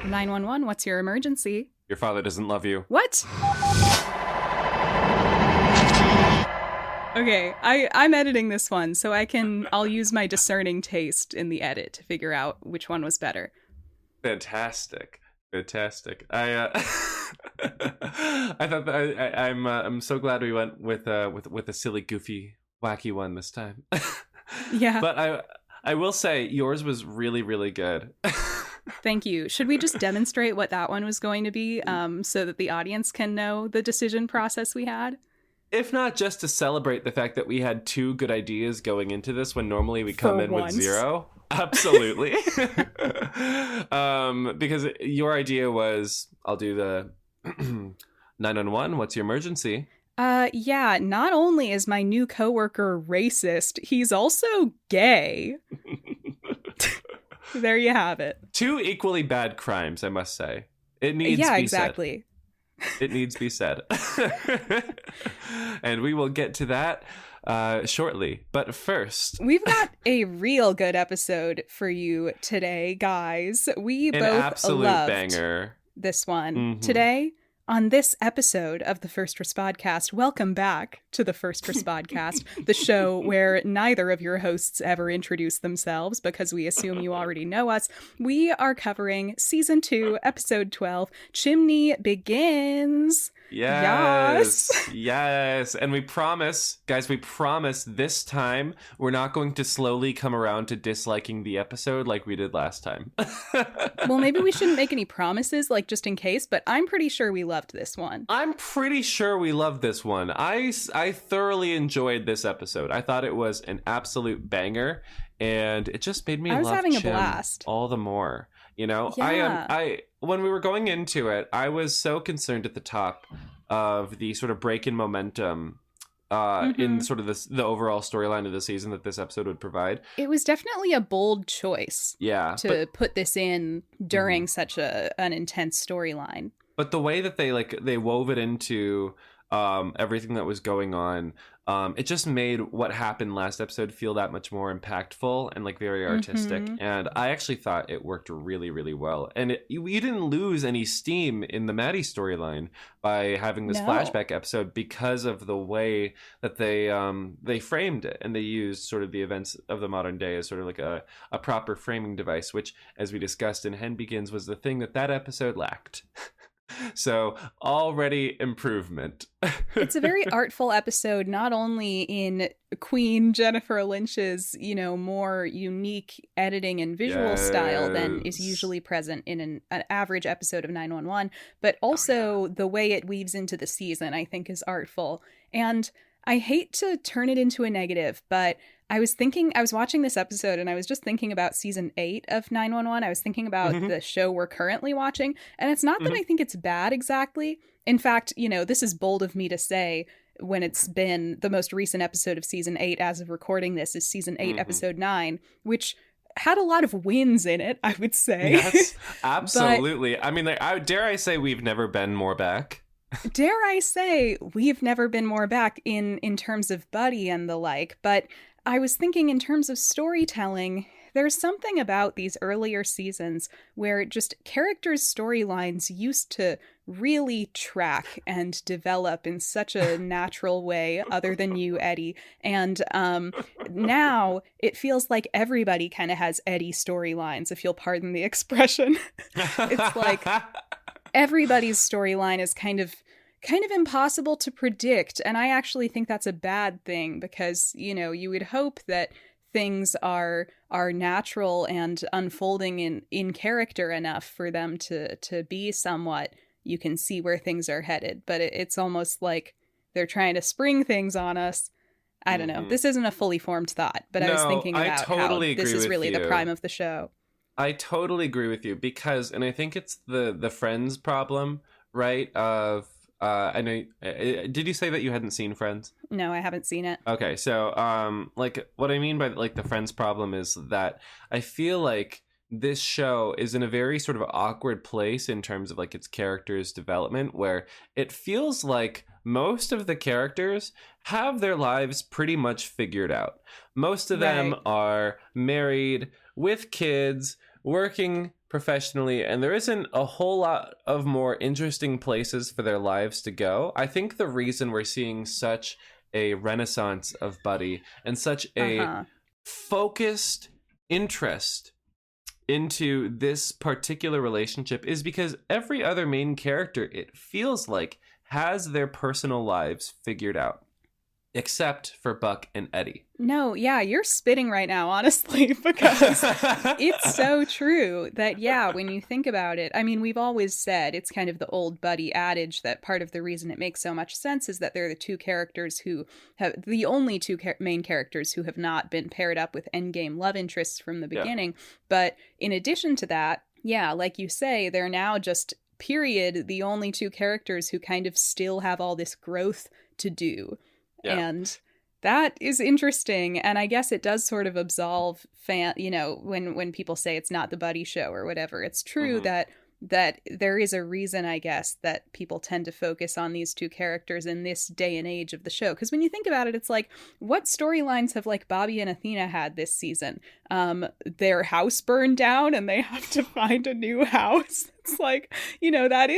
911, what's your emergency? Your father doesn't love you. What? Okay, I'm editing this one, so I'll use my discerning taste in the edit to figure out which one was better. Fantastic. I I thought that I'm so glad we went with a silly, goofy, wacky one this time. Yeah. But I will say yours was really, really good. Thank you. Should we just demonstrate what that one was going to be, so that the audience can know the decision process we had? If not just to celebrate the fact that we had 2 good ideas going into this when normally we come in with 0. Absolutely. Because your idea was, I'll do the 911, what's your emergency? Yeah, not only is my new coworker racist, he's also gay. There you have it. 2 equally bad crimes, I must say. It needs to be exactly. said. It needs to be said. And we will get to that shortly. But first, we've got a real good episode for you today, guys. We both loved banger. This one. Mm-hmm. Today, on this episode of the First Respodcast, welcome back to the First Respodcast, the show where neither of your hosts ever introduce themselves because we assume you already know us. We are covering Season 2, Episode 12, Chimney Begins. Yes. And we promise, guys, this time we're not going to slowly come around to disliking the episode like we did last time. Well, maybe we shouldn't make any promises, like just in case, but I'm pretty sure we loved this one. I'm pretty sure we loved this one. I thoroughly enjoyed this episode. I thought it was an absolute banger, and it just made me love having Chim a blast all the more. You know, yeah. I when we were going into it, I was so concerned at the top of the sort of break in momentum in sort of the overall storyline of the season that this episode would provide. It was definitely a bold choice. Yeah, to put this in during such an intense storyline. But the way that they wove it into everything that was going on, it just made what happened last episode feel that much more impactful and like very artistic. And I actually thought it worked really, really well. And you didn't lose any steam in the Maddie storyline by having this flashback episode because of the way that they framed it, and they used sort of the events of the modern day as sort of like a proper framing device, which, as we discussed in Hen Begins, was the thing that episode lacked. So already improvement. It's a very artful episode, not only in Queen Jennifer Lynch's, more unique editing and visual style than is usually present in an average episode of 911, but also the way it weaves into the season, I think, is artful. And I hate to turn it into a negative, but I was watching this episode and I was just thinking about season 8 of 911. I was thinking about the show we're currently watching, and it's not that I think it's bad exactly. In fact, this is bold of me to say when it's been the most recent episode of season 8 as of recording this is season 8, episode 9, which had a lot of wins in it, I would say. Yes, absolutely. But, I mean, dare I say we've never been more back? Dare I say we've never been more back in terms of Buddy and the like, but I was thinking in terms of storytelling, there's something about these earlier seasons where just characters' storylines used to really track and develop in such a natural way, other than you, Eddie. And now it feels like everybody kind of has Eddie storylines, if you'll pardon the expression. It's like everybody's storyline is kind of impossible to predict, and I actually think that's a bad thing because, you would hope that things are natural and unfolding in character enough for them to be somewhat, you can see where things are headed, but it's almost like they're trying to spring things on us. I don't know. This isn't a fully formed thought, but I was thinking about how this is really the prime of the show. I totally agree with you because, and I think it's the Friends problem, right? Of I know. Did you say that you hadn't seen Friends? No, I haven't seen it. Okay, so like what I mean by like the Friends problem is that I feel like this show is in a very sort of awkward place in terms of like its characters' development, where it feels like most of the characters have their lives pretty much figured out. Most of them are married with kids, working professionally, and there isn't a whole lot of more interesting places for their lives to go. I think the reason we're seeing such a renaissance of Buddy and such a focused interest into this particular relationship is because every other main character, it feels like, has their personal lives figured out, except for Buck and Eddie. No, yeah, you're spitting right now, honestly, because it's so true that, yeah, when you think about it, I mean, we've always said, it's kind of the old Buddy adage that part of the reason it makes so much sense is that they're the two characters who have, the only two main characters who have not been paired up with endgame love interests from the beginning. But in addition to that, yeah, like you say, they're now just, period, the only two characters who kind of still have all this growth to do. Yeah. And that is interesting, and I guess it does sort of absolve when people say it's not the Buddy show or whatever. It's true that there is a reason, I guess, that people tend to focus on these two characters in this day and age of the show. Because when you think about it, it's like, what storylines have like Bobby and Athena had this season? Their house burned down and they have to find a new house. It's like, that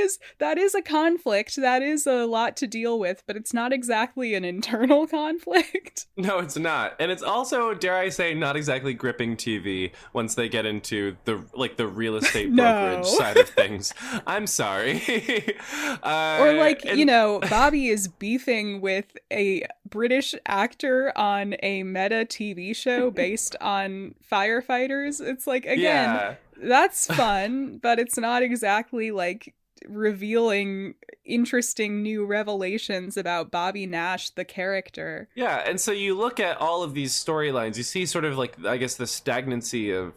is a conflict. That is a lot to deal with, but it's not exactly an internal conflict. No, it's not. And it's also, dare I say, not exactly gripping TV once they get into the real estate brokerage side of things. I'm sorry. Or Bobby is beefing with a British actor on a meta TV show based on firefighters. It's like, again, that's fun, but it's not exactly like revealing interesting new revelations about Bobby Nash, the character. Yeah, and so you look at all of these storylines, you see sort of like, I guess, the stagnancy of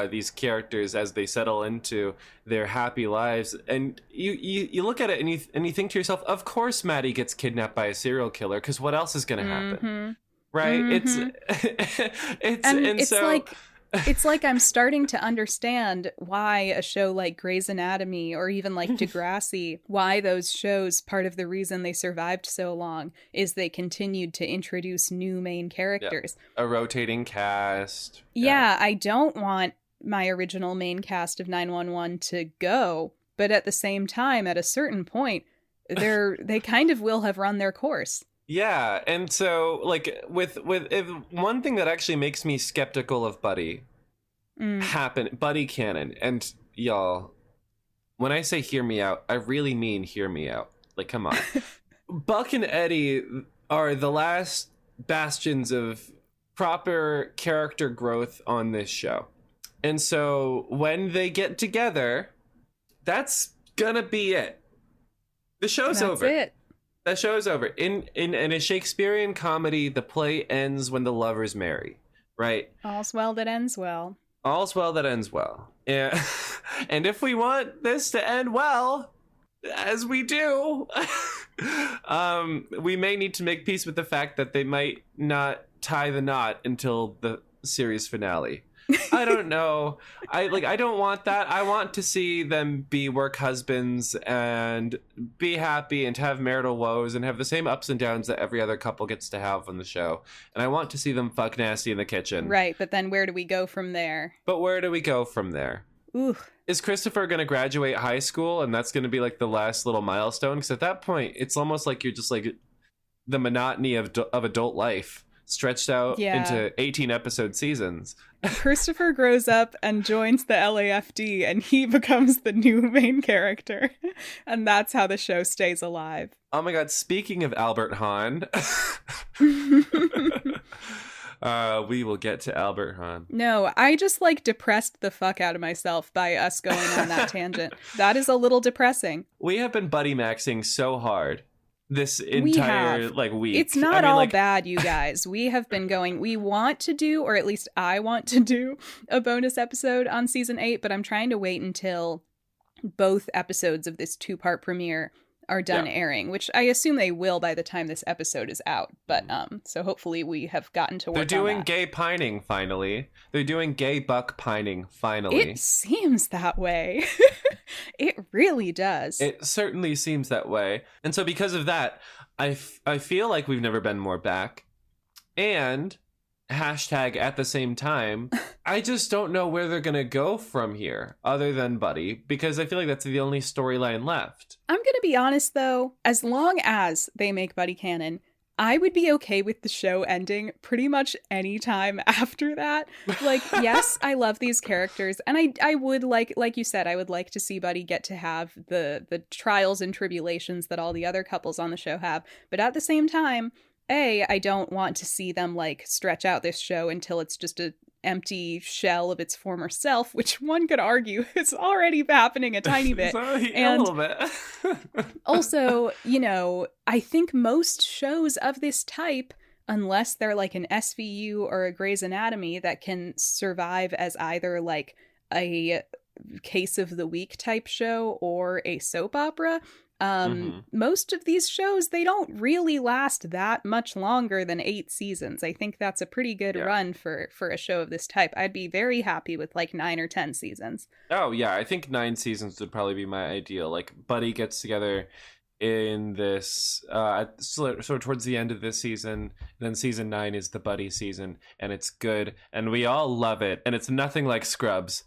these characters as they settle into their happy lives, and you look at it and you think to yourself, of course Maddie gets kidnapped by a serial killer, because what else is going to happen? Right? It's like I'm starting to understand why a show like Grey's Anatomy or even like Degrassi, why those shows, part of the reason they survived so long is they continued to introduce new main characters. Yeah. A rotating cast. Yeah, I don't want my original main cast of 911 to go, but at the same time, at a certain point, they kind of will have run their course. Yeah, and so, like, with one thing that actually makes me skeptical of Buddy Buddy canon, and y'all, when I say hear me out, I really mean hear me out. Like, come on. Buck and Eddie are the last bastions of proper character growth on this show. And so, when they get together, that's gonna be it. The show's over. That's it. The show is over. In a Shakespearean comedy, the play ends when the lovers marry, right? All's well that ends well. All's well that ends well. Yeah. And if we want this to end well, as we do, we may need to make peace with the fact that they might not tie the knot until the series finale. I don't know. I don't want that. I want to see them be work husbands and be happy and have marital woes and have the same ups and downs that every other couple gets to have on the show. And I want to see them fuck nasty in the kitchen. Right, but then where do we go from there? Ooh. Is Christopher going to graduate high school and that's going to be like the last little milestone? Because at that point, it's almost like you're just like the monotony of adult life stretched out into 18 episode seasons. Christopher grows up and joins the LAFD and he becomes the new main character. And that's how the show stays alive. Oh my god, speaking of Albert Han. We will get to Albert Han. No, I just depressed the fuck out of myself by us going on that tangent. That is a little depressing. We have been buddy maxing so hard this entire week. It's not all bad, you guys. We have been going, we want to do, or at least I want to do, a bonus episode on season 8, but I'm trying to wait until both episodes of this 2-part premiere are done airing, which I assume they will by the time this episode is out. But so hopefully we have gotten to work on that. They're doing gay pining finally. They're doing gay buck pining finally. It seems that way. It really does. It certainly seems that way. And so because of that, I feel like we've never been more back. And hashtag at the same time. I just don't know where they're gonna go from here other than Buddy, because I feel like that's the only storyline left. I'm gonna be honest though, as long as they make Buddy canon, I would be okay with the show ending pretty much any time after that. Like, yes, I love these characters, and I would like you said, I would like to see Buddy get to have the trials and tribulations that all the other couples on the show have. But at the same time, I don't want to see them like stretch out this show until it's just a empty shell of its former self, which one could argue is already happening a tiny bit. And a little bit. Also, you know, I think most shows of this type, unless they're like an SVU or a Grey's Anatomy that can survive as either like a case of the week type show or a soap opera, most of these shows, they don't really last that much longer than 8 seasons. I think that's a pretty good run for a show of this type. I'd be very happy with like 9 or 10 seasons. Oh yeah, I think 9 seasons would probably be my ideal. Like Buddy gets together in this so towards the end of this season, then season 9 is the Buddy season, and it's good and we all love it, and it's nothing like Scrubs.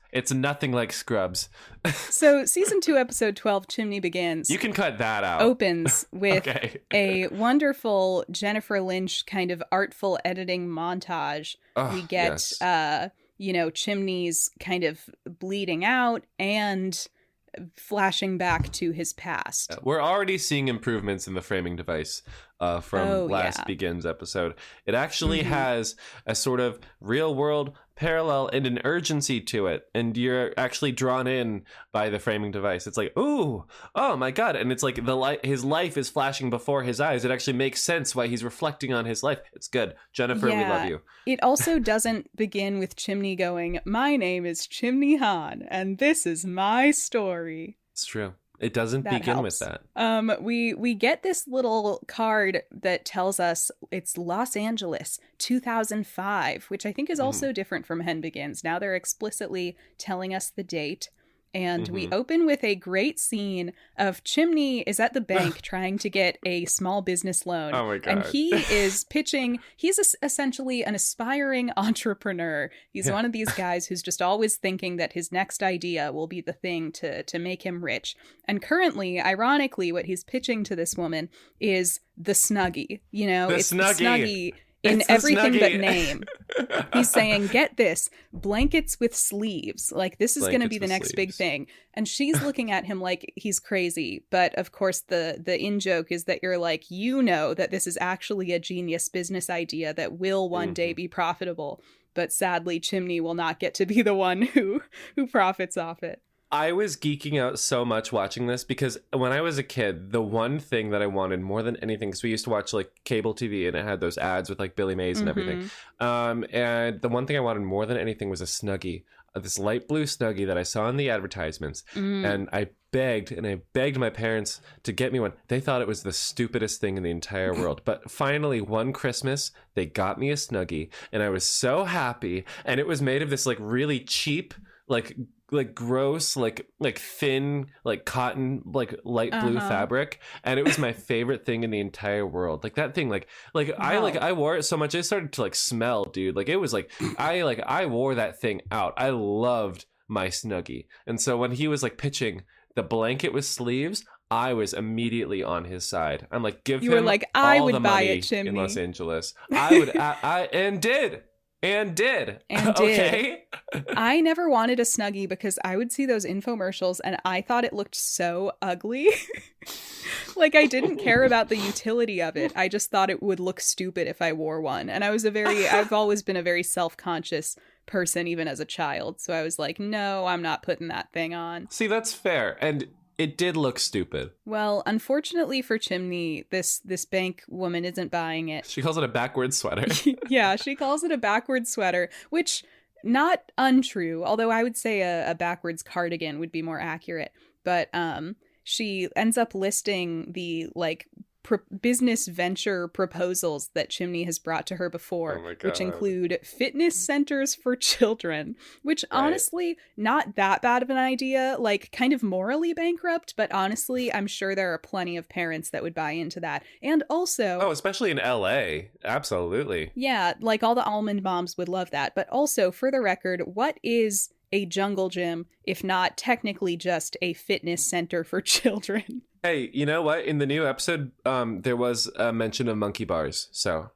So season 2 episode 12, Chimney Begins, you can cut that out, opens with a wonderful Jennifer Lynch kind of artful editing montage. We get you know, Chimney's kind of bleeding out and flashing back to his past. We're already seeing improvements in the framing device from last Begins episode. It actually has a sort of real world parallel and an urgency to it, and you're actually drawn in by the framing device. It's like, ooh, oh my god, and it's like his life is flashing before his eyes. It actually makes sense why he's reflecting on his life. It's good. Jennifer, we love you. It also doesn't begin with Chimney going, "My name is Chimney Han, and this is my story." It's true. It doesn't begin with that. We get this little card that tells us it's Los Angeles, 2005, which I think is also different from Hen Begins. Now they're explicitly telling us the date. And we open with a great scene of Chimney is at the bank trying to get a small business loan. Oh my God. And he is pitching. He's essentially an aspiring entrepreneur. He's one of these guys who's just always thinking that his next idea will be the thing to make him rich. And currently, ironically, what he's pitching to this woman is the Snuggie. You know, it's the Snuggie. In everything but name. He's saying, get this, blankets with sleeves. Like, this is going to be the next big thing. And she's looking at him like he's crazy. But of course, the in-joke is that you're like, you know that this is actually a genius business idea that will one day be profitable. But sadly, Chimney will not get to be the one who profits off it. I was geeking out so much watching this because when I was a kid, the one thing that I wanted more than anything, because we used to watch like cable TV and it had those ads with like Billy Mays and everything. And the one thing I wanted more than anything was a Snuggie, this light blue Snuggie that I saw in the advertisements. And I begged my parents to get me one. They thought it was the stupidest thing in the entire world. But finally, one Christmas, they got me a Snuggie and I was so happy. And it was made of this like really cheap, like gross, like thin, like cotton, like light blue fabric, and it was my favorite thing in the entire world. Like that thing, like wow. I wore it so much it started to like smell, dude. Like it was like I wore that thing out. I loved my Snuggie, and so when he was like pitching the blanket with sleeves, I was immediately on his side. I'm like, give him like, all I would the buy money it, Chimney. In Los Angeles. I would, and did. Okay. I never wanted a Snuggie because I would see those infomercials and I thought it looked so ugly. Like I didn't care about the utility of it. I just thought it would look stupid if I wore one. And I've always been a very self-conscious person, even as a child. So I was like, no, I'm not putting that thing on. See, that's fair. And it did look stupid. Well, unfortunately for Chimney, this bank woman isn't buying it. She calls it a backwards sweater. Yeah, she calls it a backwards sweater, which not untrue, although I would say a backwards cardigan would be more accurate. But she ends up listing the like business venture proposals that Chimney has brought to her before, Oh my God. which include fitness centers for children, which honestly, not that bad of an idea, like kind of morally bankrupt, but honestly, I'm sure there are plenty of parents that would buy into that. And also... Oh, especially in LA. Absolutely. Yeah, like all the almond moms would love that. But also, for the record, what is a jungle gym if not technically just a fitness center for children? Hey, you know what? In the new episode, there was a mention of monkey bars. So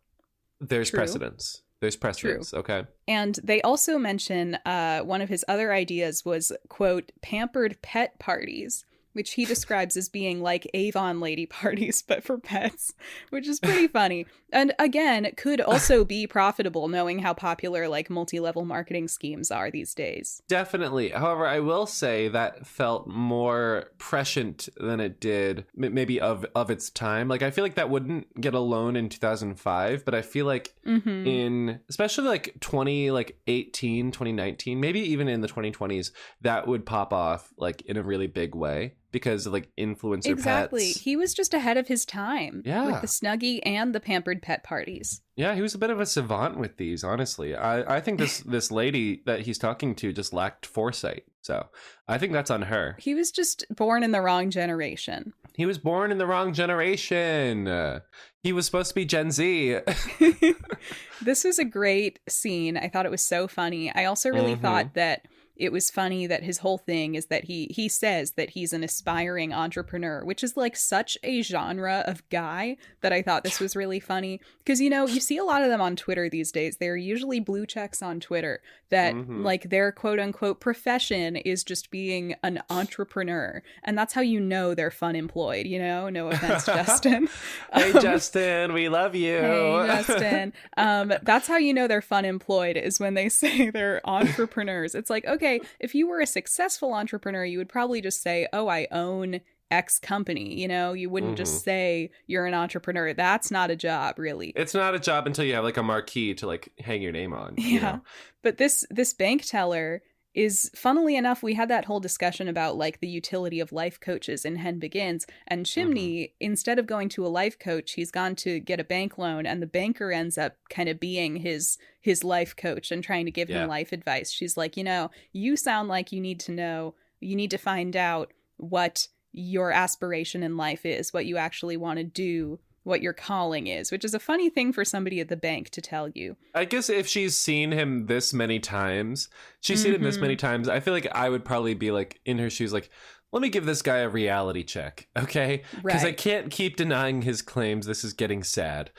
there's precedence. There's precedence, okay? And they also mention one of his other ideas was, quote, pampered pet parties, which he describes as being like Avon lady parties, but for pets, which is pretty funny. And again, could also be profitable knowing how popular like multi-level marketing schemes are these days. Definitely. However, I will say that felt more prescient than it did maybe of its time. Like, I feel like that wouldn't get a loan in 2005, but I feel like in especially like 2018, 2019, maybe even in the 2020s, that would pop off like in a really big way. Because of like influencer pets. He was just ahead of his time with the Snuggie and the pampered pet parties. Yeah, he was a bit of a savant with these, honestly. I think this lady that he's talking to just lacked foresight. So I think that's on her. He was just born in the wrong generation. He was born in the wrong generation. He was supposed to be Gen Z. This was a great scene. I thought it was so funny. I also really thought that it was funny that his whole thing is that he says that he's an aspiring entrepreneur, which is like such a genre of guy that I thought this was really funny. Because, you know, you see a lot of them on Twitter these days. They're usually blue checks on Twitter that like their quote unquote profession is just being an entrepreneur. And that's how you know they're fun employed, you know? No offense, Justin. Hey, Justin, we love you. Hey, Justin. That's how you know they're fun employed is when they say they're entrepreneurs. It's like, okay, if you were a successful entrepreneur, you would probably just say, oh, I own X company. You know, you wouldn't just say you're an entrepreneur. That's not a job, really. It's not a job until you have like a marquee to like hang your name on. You know? But this bank teller is, funnily enough, we had that whole discussion about like the utility of life coaches in Hen Begins, and Chimney, instead of going to a life coach, he's gone to get a bank loan, and the banker ends up kind of being his life coach and trying to give him life advice. She's like, you know, you sound like you need to find out what your aspiration in life is, what you actually want to do, what your calling is, which is a funny thing for somebody at the bank to tell you. I guess if she's seen him this many times, I feel like I would probably be like in her shoes, like, let me give this guy a reality check, okay? Because I can't keep denying his claims. This is getting sad.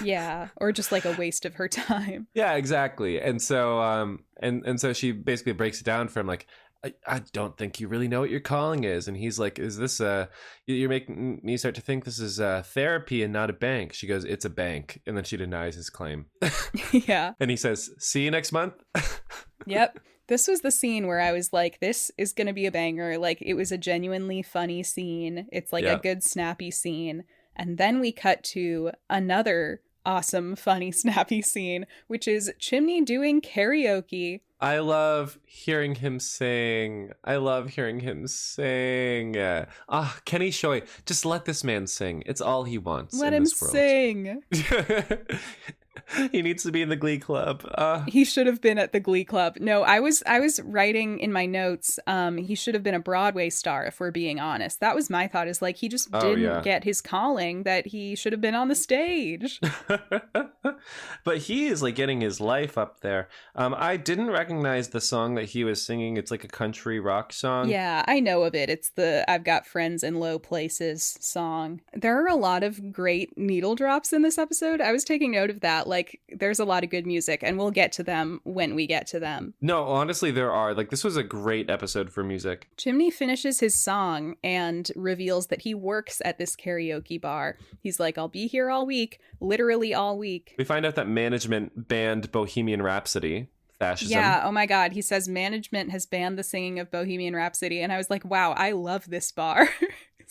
Yeah, or just like a waste of her time. Yeah, exactly. And so, and so she basically breaks it down for him, like, I don't think you really know what your calling is. And he's like, is this you're making me start to think this is therapy and not a bank. She goes, it's a bank. And then she denies his claim. Yeah. And he says, see you next month. Yep. This was the scene where I was like, this is going to be a banger. Like, it was a genuinely funny scene. It's like a good snappy scene. And then we cut to another awesome, funny, snappy scene, which is Chimney doing karaoke. I love hearing him sing. Kenny Shoy, just let this man sing. It's all he wants. Let him sing. He needs to be in the Glee Club. He should have been at the Glee Club. No, I was writing in my notes, he should have been a Broadway star, if we're being honest. That was my thought, is like, he just didn't get his calling, that he should have been on the stage. But he is like getting his life up there. I didn't recognize the song that he was singing. It's like a country rock song. Yeah, I know of it. It's the I've Got Friends in Low Places song. There are a lot of great needle drops in this episode. I was taking note of that. Like, there's a lot of good music, and we'll get to them when we get to them. No, honestly, there are. Like, this was a great episode for music. Chimney finishes his song and reveals that he works at this karaoke bar. He's like, I'll be here all week, literally all week. We find out that management banned Bohemian Rhapsody. Fascism. Yeah, oh my God. He says management has banned the singing of Bohemian Rhapsody, and I was like, wow, I love this bar.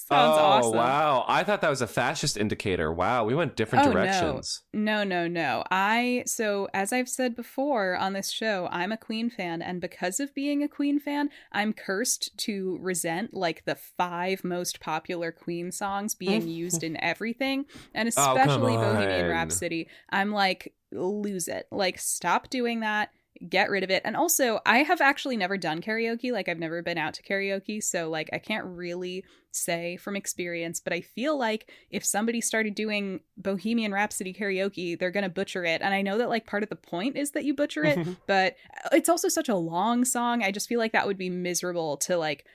Sounds Oh, awesome. wow. I thought that was a fascist indicator. Wow, we went different Oh directions. no. So as I've said before on this show, I'm a Queen fan, and because of being a Queen fan, I'm cursed to resent like the 5 most popular Queen songs being used in everything, and Oh, come especially Bohemian on. Rhapsody. I'm like, lose it. Like, stop doing that. Get rid of it. And also, I have actually never done karaoke. Like, I've never been out to karaoke, so like I can't really say from experience, but I feel like if somebody started doing Bohemian Rhapsody karaoke, they're gonna butcher it. And I know that like part of the point is that you butcher it, but it's also such a long song. I just feel like that would be miserable to like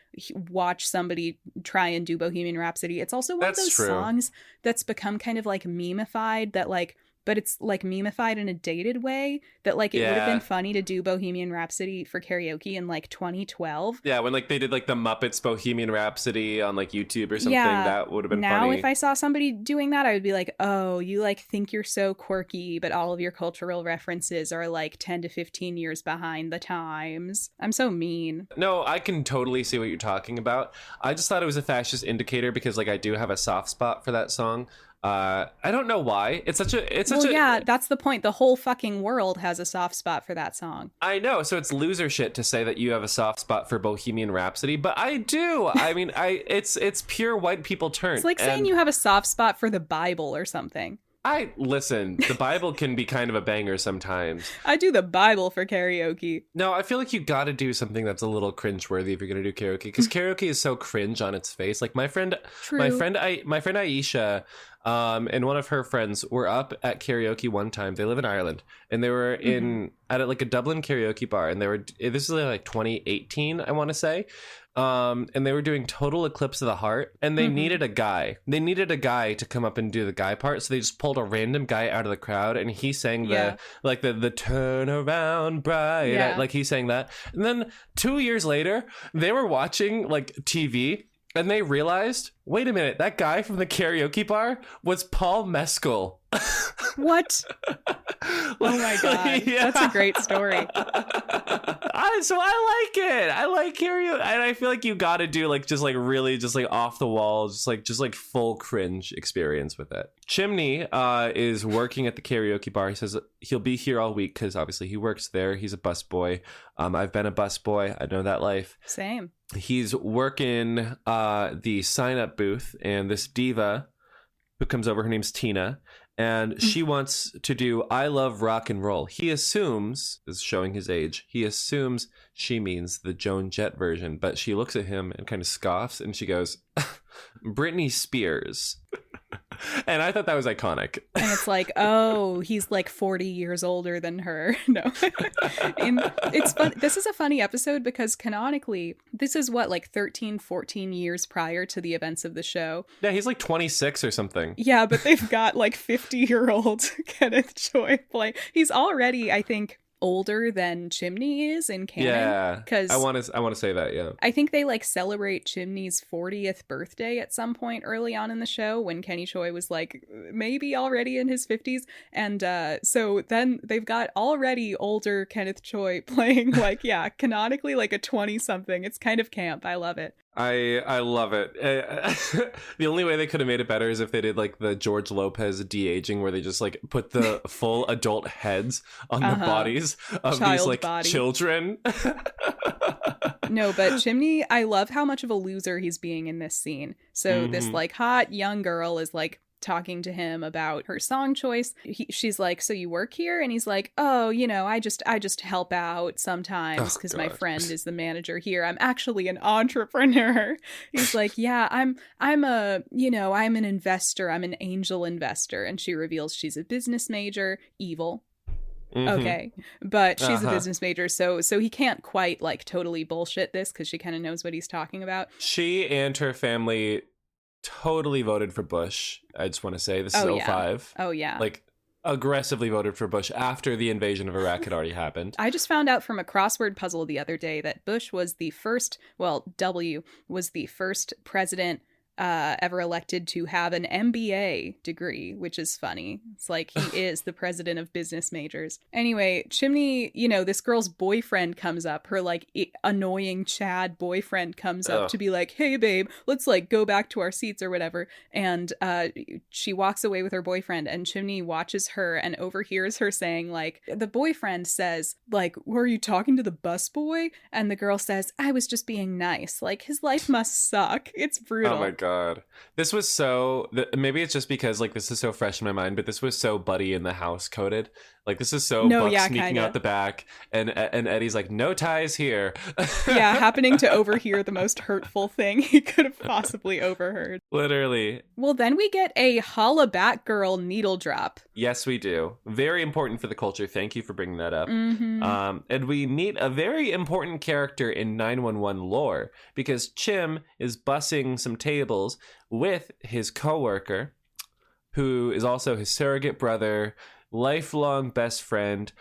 watch somebody try and do Bohemian Rhapsody. It's also one of That's those true. songs that's become kind of like memeified, that like, but it's like memeified in a dated way, that like it would have been Yeah. funny to do Bohemian Rhapsody for karaoke in like 2012. Yeah, when like they did like the Muppets Bohemian Rhapsody on like YouTube or something, Yeah. that would have been Now, funny. if I saw somebody doing that, I would be like, oh, you like think you're so quirky, but all of your cultural references are like 10 to 15 years behind the times. I'm so mean. No, I can totally see what you're talking about. I just thought it was a fascist indicator because like I do have a soft spot for that song. I don't know why. It's such a Yeah, that's the point. The whole fucking world has a soft spot for that song. I know, so it's loser shit to say that you have a soft spot for Bohemian Rhapsody, but I do. I mean, it's pure white people turn. It's like saying you have a soft spot for the Bible or something. I listen, the Bible can be kind of a banger sometimes. I do the Bible for karaoke. No, I feel like you got to do something that's a little cringeworthy if you're gonna do karaoke, because karaoke is so cringe on its face. Like my friend Aisha, and one of her friends were up at karaoke one time. They live in Ireland, and they were at like a Dublin karaoke bar, and this is like 2018, I want to say. And they were doing Total Eclipse of the Heart, and they needed a guy. They needed a guy to come up and do the guy part, so they just pulled a random guy out of the crowd, and he sang the turn around bright. Yeah. Like he sang that. And then 2 years later, they were watching like TV, and they realized, wait a minute, that guy from the karaoke bar was Paul Mescal. What? Oh my god. Yeah. That's a great story. So I like it. I like karaoke, and I feel like you got to do like just like really just like off the wall, just like full cringe experience with it. Chimney is working at the karaoke bar. He says he'll be here all week because obviously he works there. He's a busboy. I've been a busboy. I know that life. Same. He's working the sign-up booth, and this diva who comes over, her name's Tina, and she wants to do I Love Rock and Roll. He assumes, is showing his age, he assumes she means the Joan Jett version, but she looks at him and kind of scoffs, and she goes, Britney Spears. And I thought that was iconic. And it's like, oh, he's like 40 years older than her. No. It's fun. This is a funny episode because canonically, this is what, like 13, 14 years prior to the events of the show. Yeah, he's like 26 or something. Yeah, but they've got like 50-year-old Kenneth Choi play. He's already, I think, older than Chimney is in canon. Yeah, because I want to say that. Yeah, I think they like celebrate Chimney's 40th birthday at some point early on in the show when Kenny Choi was like maybe already in his 50s, and so then they've got already older Kenneth Choi playing like canonically like a 20-something. It's kind of camp. I love it. I love it. The only way they could have made it better is if they did like the George Lopez de-aging, where they just like put the full adult heads on the bodies of these like children. No, but Chimney, I love how much of a loser he's being in this scene. So this like hot young girl is like talking to him about her song choice. She's like, so you work here? And he's like, oh, I just help out sometimes because my friend is the manager here. I'm actually an entrepreneur. He's like, yeah, I'm an investor. I'm an angel investor. And she reveals she's a business major. Evil. Okay, but she's a business major, so he can't quite like totally bullshit this because she kind of knows what he's talking about. She and her family totally voted for Bush. I just want to say this is 05. Oh yeah. Like aggressively voted for Bush after the invasion of Iraq had already happened. I just found out from a crossword puzzle the other day that Bush was the first, W was the first president ever elected to have an MBA degree, which is funny. It's like he is the president of business majors. Anyway, Chimney, this girl's boyfriend comes up, her like annoying Chad boyfriend comes up to be like, hey babe, let's like go back to our seats or whatever. And she walks away with her boyfriend, and Chimney watches her and overhears her saying, like, the boyfriend says, like, were you talking to the busboy? And the girl says, I was just being nice. Like, his life must suck. It's brutal. Oh my God. This was so, maybe it's just because like this is so fresh in my mind, but this was so Buddy in the House coded. Like this is so Buck sneaking out the back, and Eddie's like, no ties here. Yeah, happening to overhear the most hurtful thing he could have possibly overheard. Literally. Well, then we get a holla Batgirl needle drop. Yes, we do. Very important for the culture. Thank you for bringing that up. Mm-hmm. And we meet a very important character in 911 lore, because Chim is bussing some tables with his coworker, who is also his surrogate brother, lifelong best friend,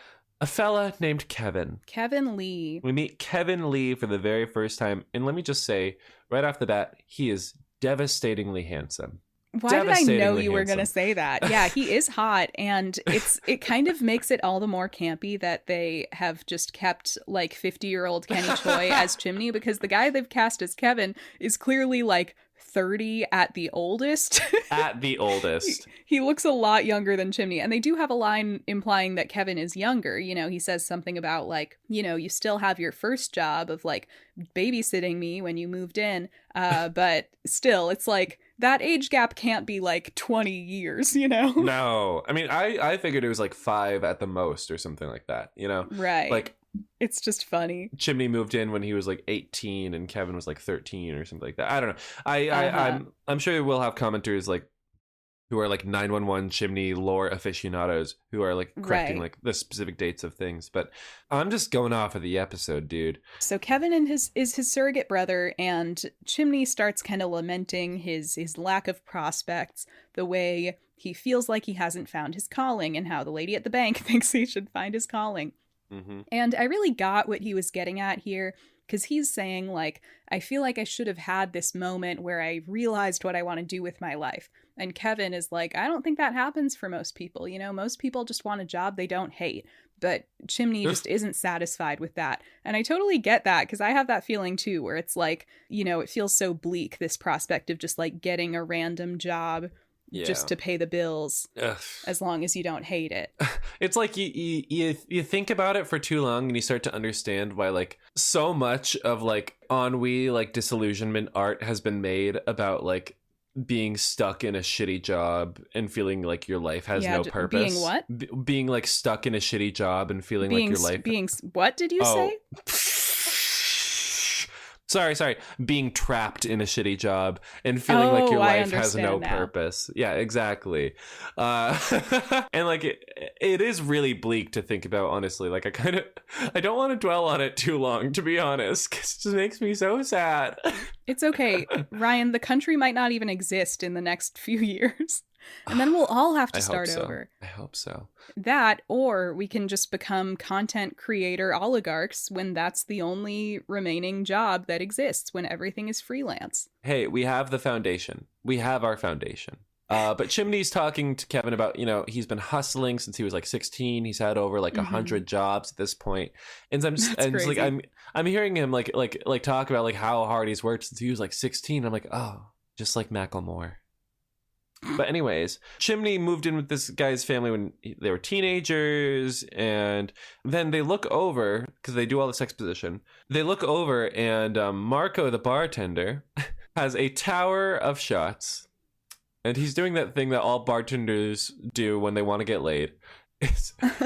a fella named Kevin. Kevin Lee. We meet Kevin Lee for the very first time, and let me just say, right off the bat, he is devastatingly handsome. Why did I know you were going to say that? Yeah, he is hot, and it kind of makes it all the more campy that they have just kept like 50-year-old Kenny Choi as Chimney, because the guy they've cast as Kevin is clearly like 30 at the oldest. At the oldest. He looks a lot younger than Chimney, and they do have a line implying that Kevin is younger. He says something about like, you still have your first job of like babysitting me when you moved in, but still, it's like that age gap can't be like 20 years, No. I mean, I figured it was like 5 at the most or something like that, Right. Like, it's just funny. Chimney moved in when he was like 18 and Kevin was like 13 or something like that. I don't know. I'm sure we'll have commenters like who are like 911 Chimney lore aficionados who are like correcting like the specific dates of things, but I'm just going off of the episode, dude. So Kevin is his surrogate brother, and Chimney starts kind of lamenting his lack of prospects, the way he feels like he hasn't found his calling, and how the lady at the bank thinks he should find his calling. Mm-hmm. And I really got what he was getting at here, because he's saying, like, I feel like I should have had this moment where I realized what I want to do with my life. And Kevin is like, I don't think that happens for most people. Most people just want a job they don't hate. But Chimney just isn't satisfied with that. And I totally get that, because I have that feeling too, where it's like, it feels so bleak, this prospect of just like getting a random job. Yeah. Just to pay the bills. Ugh. As long as you don't hate it. It's like you think about it for too long, and you start to understand why like so much of like ennui, like disillusionment art has been made about like being stuck in a shitty job and feeling like your life has no purpose. Being what? Being like stuck in a shitty job and feeling like your life... What did you say? Sorry. Being trapped in a shitty job and feeling like your life has no purpose. Yeah, exactly. And like it is really bleak to think about, honestly. Like I don't want to dwell on it too long, to be honest, because it just makes me so sad. It's okay, Ryan. The country might not even exist in the next few years. And then we'll all have to start over. I hope so. That, or we can just become content creator oligarchs when that's the only remaining job that exists, when everything is freelance. Hey, we have the foundation. We have our foundation. But Chimney's talking to Kevin about, he's been hustling since he was like 16. He's had over like 100 jobs at this point. And I'm hearing him like talk about like how hard he's worked since he was like 16. I'm like, oh, just like Macklemore. But anyways, Chimney moved in with this guy's family when they were teenagers, and then they look over, because they do all this exposition, they look over and Marco, the bartender, has a tower of shots, and he's doing that thing that all bartenders do when they want to get laid.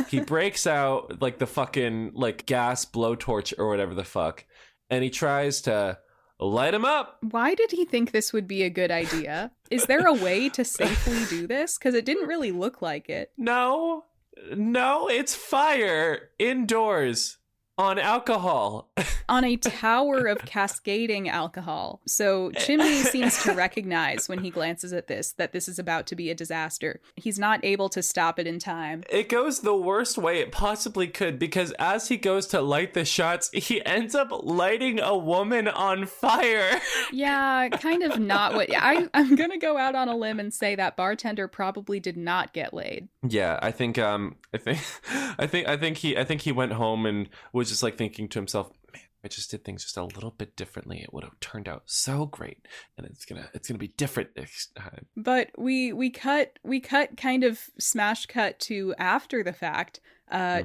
He breaks out like the fucking like gas blowtorch or whatever the fuck, and he tries to light him up. Why did he think this would be a good idea? Is there a way to safely do this? Because it didn't really look like it. No, it's fire indoors. on alcohol. On a tower of cascading alcohol. So Chimney seems to recognize when he glances at this that this is about to be a disaster. He's not able to stop it in time. It goes the worst way it possibly could, because as he goes to light the shots, he ends up lighting a woman on fire. Yeah, kind of not what I'm gonna go out on a limb and say that bartender probably did not get laid. Yeah, I think he went home and was just like thinking to himself, man, I just did things just a little bit differently. It would have turned out so great, and it's gonna be different next time. But we cut kind of smash cut to after the fact.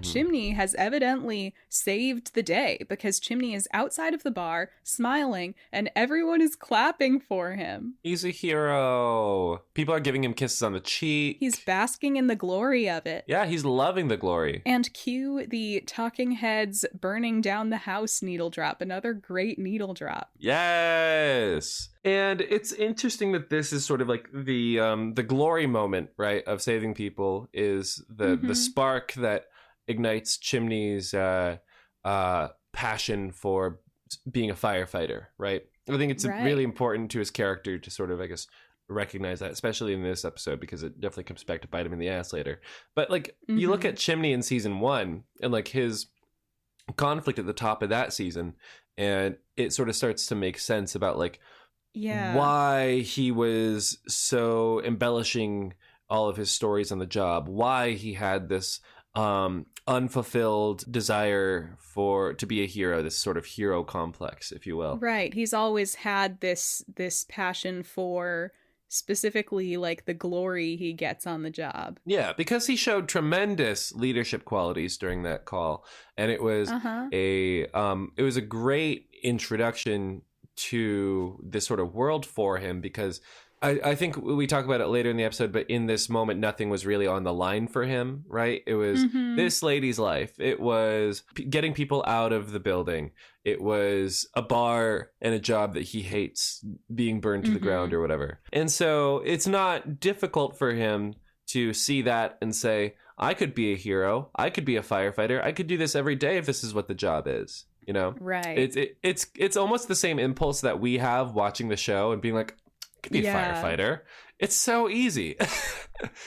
Chimney has evidently saved the day because Chimney is outside of the bar smiling and everyone is clapping for him. He's a hero. People are giving him kisses on the cheek. He's basking in the glory of it. Yeah, he's loving the glory. And cue the Talking Heads burning down the house needle drop. Another great needle drop. Yes. And it's interesting that this is sort of like the glory moment, right, of saving people is the spark that ignites Chimney's passion for being a firefighter, right? I think it's really important to his character to sort of, I guess, recognize that, especially in this episode, because it definitely comes back to bite him in the ass later. But like you look at Chimney in season 1 and like his conflict at the top of that season, and it sort of starts to make sense about like why he was so embellishing all of his stories on the job, why he had this unfulfilled desire to be a hero, this sort of hero complex, if you will. Right. He's always had this passion for specifically like the glory he gets on the job. Yeah, because he showed tremendous leadership qualities during that call, and it was it was a great introduction to this sort of world for him, because I think we talk about it later in the episode, but in this moment, nothing was really on the line for him, right? It was this lady's life. It was getting people out of the building. It was a bar and a job that he hates being burned to the ground or whatever. And so it's not difficult for him to see that and say, I could be a hero. I could be a firefighter. I could do this every day if this is what the job is. You know? Right. It's almost the same impulse that we have watching the show and being like, I could be a firefighter. It's so easy.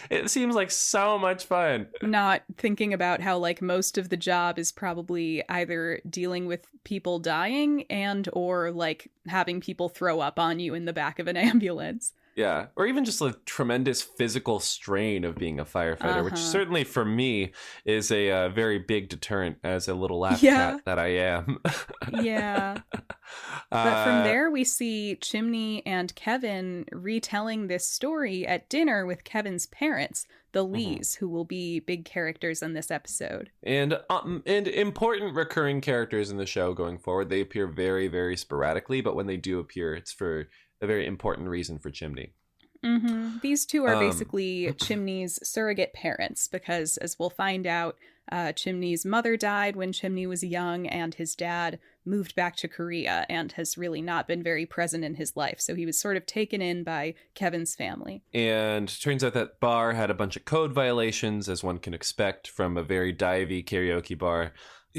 It seems like so much fun. Not thinking about how like most of the job is probably either dealing with people dying and or like having people throw up on you in the back of an ambulance. Yeah, or even just a tremendous physical strain of being a firefighter, which certainly for me is a very big deterrent as a little laugh cat that I am. Yeah. But from there, we see Chimney and Kevin retelling this story at dinner with Kevin's parents, the Lees, who will be big characters in this episode. And important recurring characters in the show going forward. They appear very, very sporadically, but when they do appear, it's for a very important reason for Chimney. These two are basically Chimney's surrogate parents because, as we'll find out, Chimney's mother died when Chimney was young, and his dad moved back to Korea and has really not been very present in his life. So he was sort of taken in by Kevin's family. And turns out that bar had a bunch of code violations, as one can expect from a very divey karaoke bar.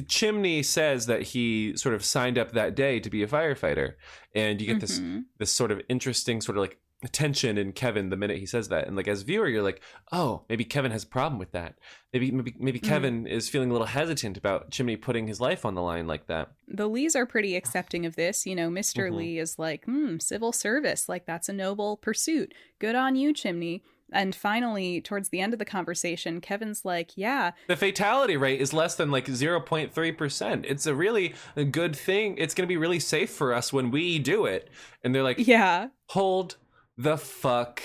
Chimney says that he sort of signed up that day to be a firefighter, and you get this sort of interesting sort of like tension in Kevin the minute he says that, and like as a viewer you're like, oh, maybe Kevin has a problem with that. Maybe Kevin is feeling a little hesitant about Chimney putting his life on the line like that. The Lees are pretty accepting of this. You know, Mr. Lee is like, civil service, like that's a noble pursuit. Good on you, Chimney. And finally, towards the end of the conversation, Kevin's like, yeah. The fatality rate is less than like 0.3%. It's a really good thing. It's going to be really safe for us when we do it. And they're like, yeah, hold the fuck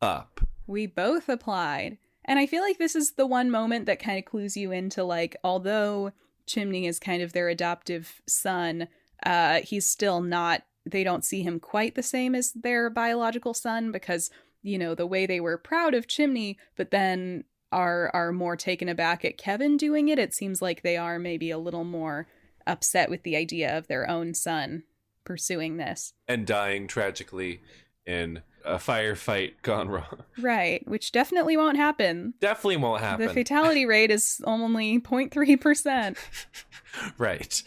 up. We both applied. And I feel like this is the one moment that kind of clues you into like, although Chimney is kind of their adoptive son, he's still not, they don't see him quite the same as their biological son because, you know, the way they were proud of Chimney, but then are more taken aback at Kevin doing it. It seems like they are maybe a little more upset with the idea of their own son pursuing this. And dying tragically in a firefight gone wrong. Right, which definitely won't happen. Definitely won't happen. The fatality rate is only 0.3%. Right.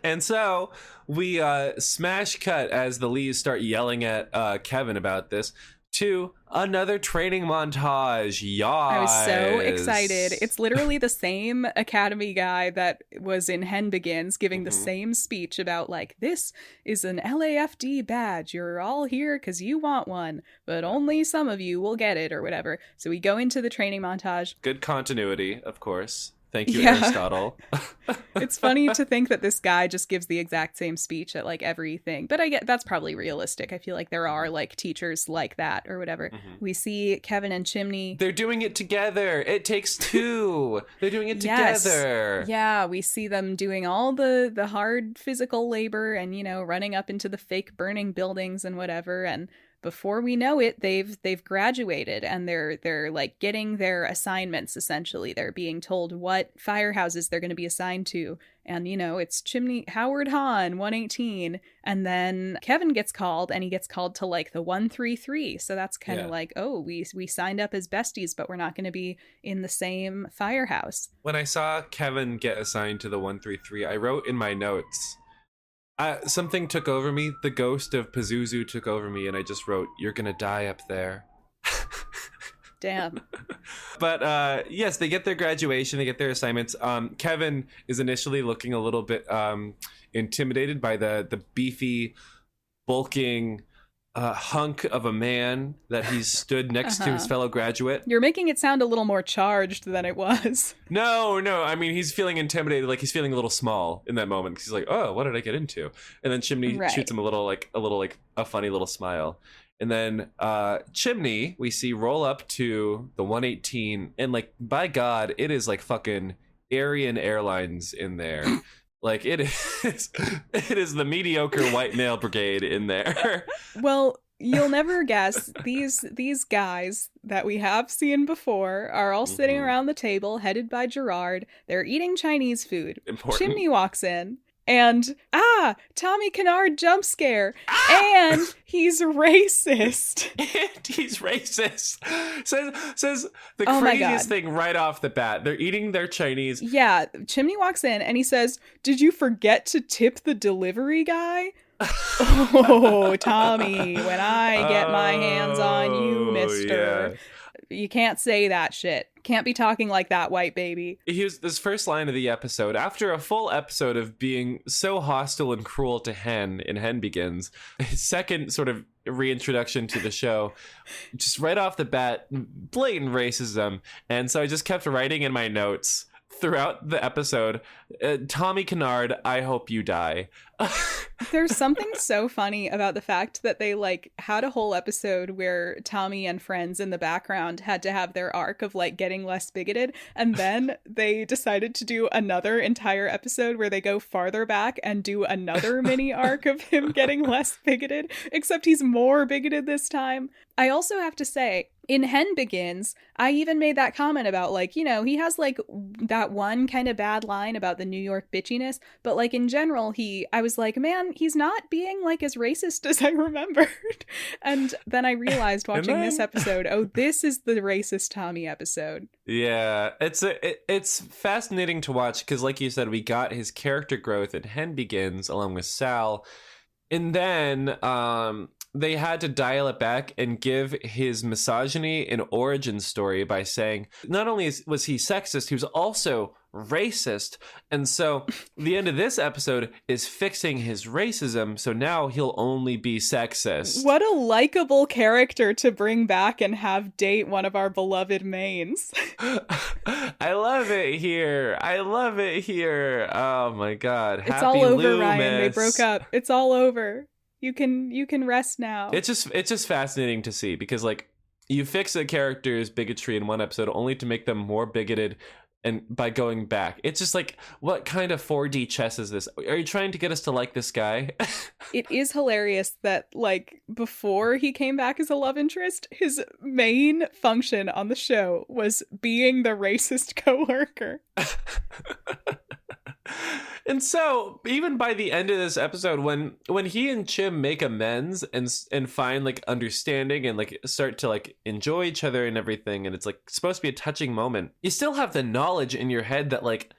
And so we smash cut as the Lees start yelling at Kevin about this to another training montage. Yas. I was so excited. It's literally the same Academy guy that was in Hen Begins giving the same speech about, like, this is an LAFD badge. You're all here because you want one, but only some of you will get it or whatever. So we go into the training montage. Good continuity, of course. Thank you, Aristotle. It's funny to think that this guy just gives the exact same speech at like everything, but I get that's probably realistic. I feel like there are like teachers like that or whatever. We see Kevin and Chimney. They're doing it together. It takes two. They're doing it together. Yeah, we see them doing all the hard physical labor and, you know, running up into the fake burning buildings and whatever. And before we know it, they've graduated and they're like getting their assignments. Essentially, they're being told what firehouses they're going to be assigned to, and you know it's Chimney Howard Han 118, and then Kevin gets called, and he gets called to like the 133. So that's kind of like, oh, we signed up as besties, but we're not going to be in the same firehouse. When I saw Kevin get assigned to the 133, I wrote in my notes. Something took over me. The ghost of Pazuzu took over me, and I just wrote, "You're gonna die up there." Damn. But yes, they get their graduation, they get their assignments. Kevin is initially looking a little bit intimidated by the beefy, bulking hunk of a man that he's stood next to his fellow graduate. You're making it sound a little more charged than it was. No. I mean, he's feeling intimidated, like he's feeling a little small in that moment. He's like, "Oh, what did I get into?" And then Chimney shoots him a funny little smile. And then Chimney, we see roll up to the 118, and like, by God, it is like fucking Aryan Airlines in there. Like it is the mediocre white male brigade in there. Well, you'll never guess, these guys that we have seen before are all sitting around the table, headed by Gerard. They're eating Chinese food. Important. Chimney walks in. And, Tommy Kennard jump scare. And he's racist. Says the craziest thing right off the bat. They're eating their Chinese. Yeah, Chimney walks in and he says, "Did you forget to tip the delivery guy?" Oh, Tommy, when I get my hands on you, mister. Yeah. You can't say that shit. Can't be talking like that, white baby. Here's this first line of the episode. After a full episode of being so hostile and cruel to Hen in Hen Begins, his second sort of reintroduction to the show, just right off the bat, blatant racism. And so I just kept writing in my notes throughout the episode, Tommy Kennard, I hope you die. There's something so funny about the fact that they like had a whole episode where Tommy and friends in the background had to have their arc of like getting less bigoted, and then they decided to do another entire episode where they go farther back and do another mini arc of him getting less bigoted, except he's more bigoted this time. I also have to say, in Hen Begins, I even made that comment about, like, you know, he has, like, that one kind of bad line about the New York bitchiness, but, like, in general, I was like, man, he's not being, like, as racist as I remembered. And then I realized watching this episode, oh, this is the racist Tommy episode. Yeah, it's fascinating to watch, because, like you said, we got his character growth in Hen Begins, along with Sal, and then, they had to dial it back and give his misogyny an origin story by saying not only was he sexist, he was also racist. And so the end of this episode is fixing his racism, so now he'll only be sexist. What a likable character to bring back and have date one of our beloved mains. I love it here. Oh my God. It's Happy all over, Loomis. Ryan. They broke up. It's all over. You can rest now. It's just fascinating to see, because like you fix a character's bigotry in one episode only to make them more bigoted, and by going back. It's just like, what kind of 4D chess is this? Are you trying to get us to like this guy? It is hilarious that like before he came back as a love interest, his main function on the show was being the racist coworker. And so even by the end of this episode, when he and Chim make amends and find like understanding and like start to like enjoy each other and everything, and it's like supposed to be a touching moment, you still have the knowledge in your head that like,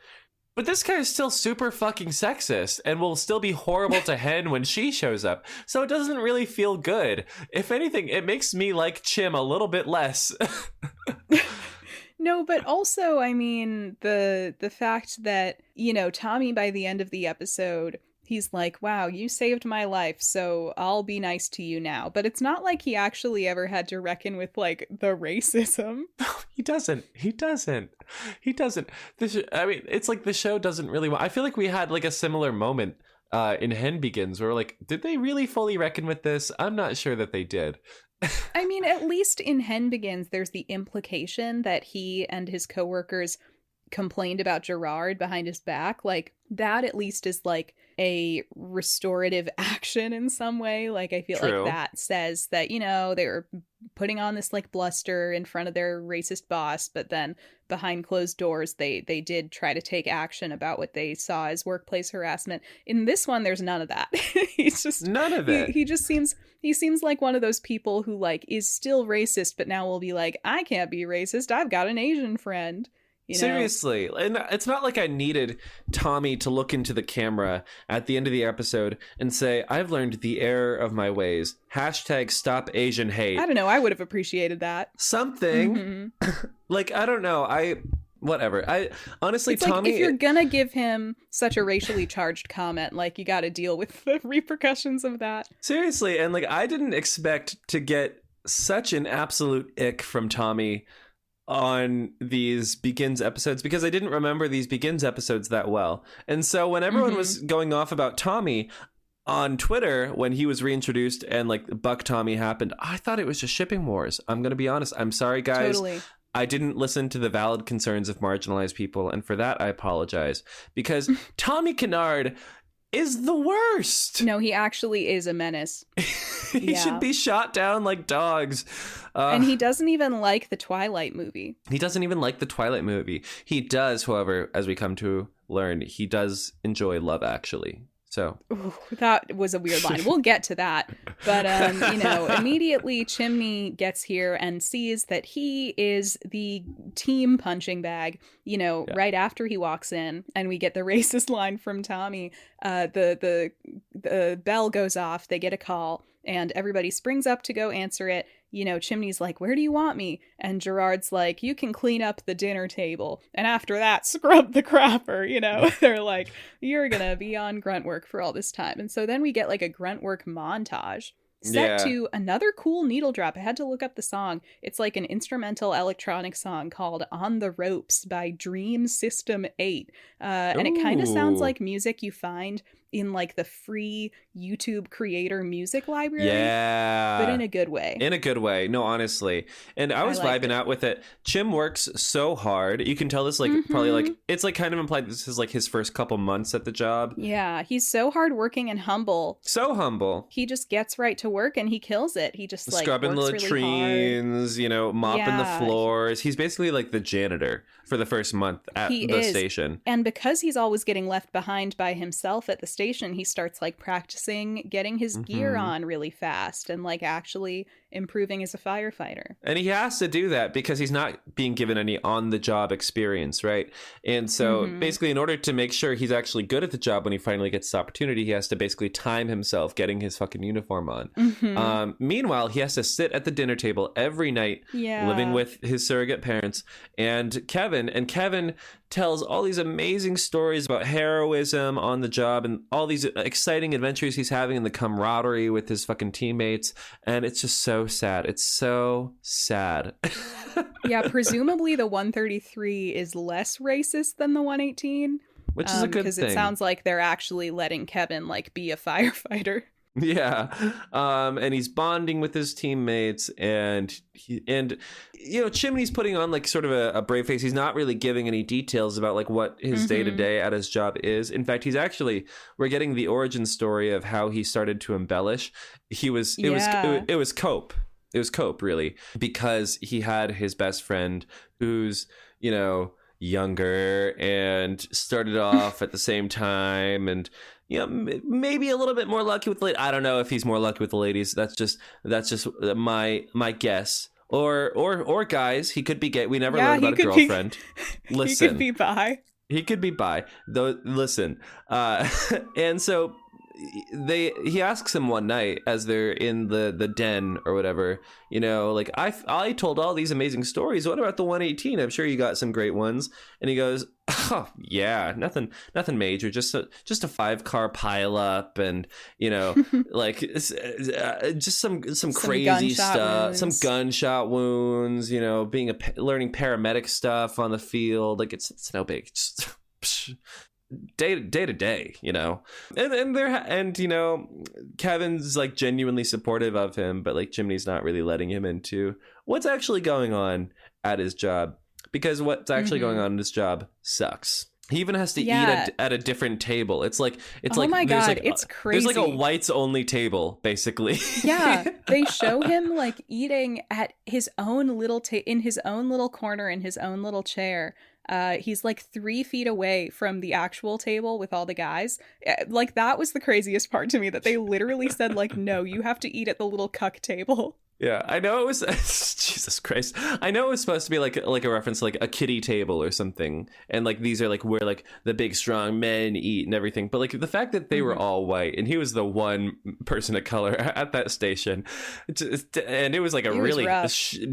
but this guy is still super fucking sexist and will still be horrible to Hen when she shows up. So it doesn't really feel good. If anything, it makes me like Chim a little bit less. No, but also, I mean, the fact that, you know, Tommy, by the end of the episode, he's like, wow, you saved my life, so I'll be nice to you now. But it's not like he actually ever had to reckon with, like, the racism. He doesn't. I mean, it's like the show doesn't really want... I feel like we had, like, a similar moment in Hen Begins where we're like, did they really fully reckon with this? I'm not sure that they did. I mean, at least in Hen Begins, there's the implication that he and his coworkers complained about Gerard behind his back. Like, that at least is like a restorative action in some way. Like, I feel True. like that says that, you know, they were putting on this like bluster in front of their racist boss, but then behind closed doors, they did try to take action about what they saw as workplace harassment. In this one, there's none of that. He's just none of it. He seems like one of those people who like is still racist, but now will be like, I can't be racist. I've got an Asian friend. You know? Seriously. And it's not like I needed Tommy to look into the camera at the end of the episode and say, I've learned the error of my ways. # stop Asian hate. I don't know. I would have appreciated that. Something. Mm-hmm. Like, I don't know. Whatever. I honestly, it's Tommy, like if you're gonna give him such a racially charged comment, like, you got to deal with the repercussions of that. Seriously. And like, I didn't expect to get such an absolute ick from Tommy on these Begins episodes because I didn't remember these Begins episodes that well. And so when everyone was going off about Tommy on Twitter, when he was reintroduced and like Buck Tommy happened, I thought it was just shipping wars. I'm going to be honest. I'm sorry, guys. Totally. I didn't listen to the valid concerns of marginalized people. And for that, I apologize, because Tommy Kennard is the worst. No, he actually is a menace. He should be shot down like dogs. And he doesn't even like the Twilight movie. He doesn't even like the Twilight movie. He does, however, as we come to learn, he does enjoy Love Actually. So ooh, that was a weird line. We'll get to that. But, you know, immediately Chimney gets here and sees that he is the team punching bag, you know, right after he walks in. And we get the racist line from Tommy. The bell goes off. They get a call and everybody springs up to go answer it. You know, Chimney's like, where do you want me? And Gerard's like, you can clean up the dinner table. And after that, scrub the crapper, you know? They're like, you're gonna be on grunt work for all this time. And so then we get like a grunt work montage set to another cool needle drop. I had to look up the song. It's like an instrumental electronic song called On the Ropes by Dream System 8. And it kind of sounds like music you find in like the free YouTube creator music library. Yeah. But in a good way. In a good way. No, honestly. And I was vibing out with it. Chim works so hard. You can tell this like probably like it's like kind of implied this is like his first couple months at the job. Yeah, he's so hardworking and humble. So humble. He just gets right to work and he kills it. He just like scrubbing the works latrines, you know, mopping the floors. He's basically like the janitor for the first month at the station. And because he's always getting left behind by himself at the station, he starts like practicing getting his gear on really fast and like actually improving as a firefighter. And he has to do that because he's not being given any on-the-job experience, right? And so basically in order to make sure he's actually good at the job when he finally gets this opportunity, he has to basically time himself getting his fucking uniform on. Meanwhile, he has to sit at the dinner table every night living with his surrogate parents and Kevin tells all these amazing stories about heroism on the job and all these exciting adventures he's having and the camaraderie with his fucking teammates. And it's just so sad. It's so sad. Yeah, presumably the 133 is less racist than the 118. Which is a good thing. Because it sounds like they're actually letting Kevin like be a firefighter. Yeah. And he's bonding with his teammates and you know, Chimney's putting on like sort of a brave face. He's not really giving any details about like what his day-to-day at his job is. In fact, we're getting the origin story of how he started to embellish. It was cope. It was cope, really, because he had his best friend who's, you know, younger and started off at the same time, and maybe a little bit more lucky with the ladies. I don't know if he's more lucky with the ladies. That's just my guess. Or guys, he could be gay. We never learned about a girlfriend. Listen, he could be bi. He could be bi. Though, listen, and so he asks him one night as they're in the den or whatever, like, I told all these amazing stories. What about the 118? I'm sure you got some great ones. And he goes, oh yeah, nothing major, just a 5-car pileup, and like just some crazy stuff, some gunshot wounds, being learning paramedic stuff on the field. Like it's no big, just day to day, and Kevin's like genuinely supportive of him, but like Chimney's not really letting him into what's actually going on at his job, because what's actually going on in his job sucks. He even has to eat at a different table. It's like oh my god, it's crazy. There's like a whites only table, basically. Yeah, they show him like eating at his own little in his own little corner in his own little chair. He's like 3 feet away from the actual table with all the guys. Like, that was the craziest part to me, that they literally said, like, no, you have to eat at the little cuck table. Yeah, I know it was Jesus Christ. I know it was supposed to be like a reference to like a kiddie table or something, and like these are like where like the big strong men eat and everything. But like the fact that they were all white and he was the one person of color at that station, and it was like a really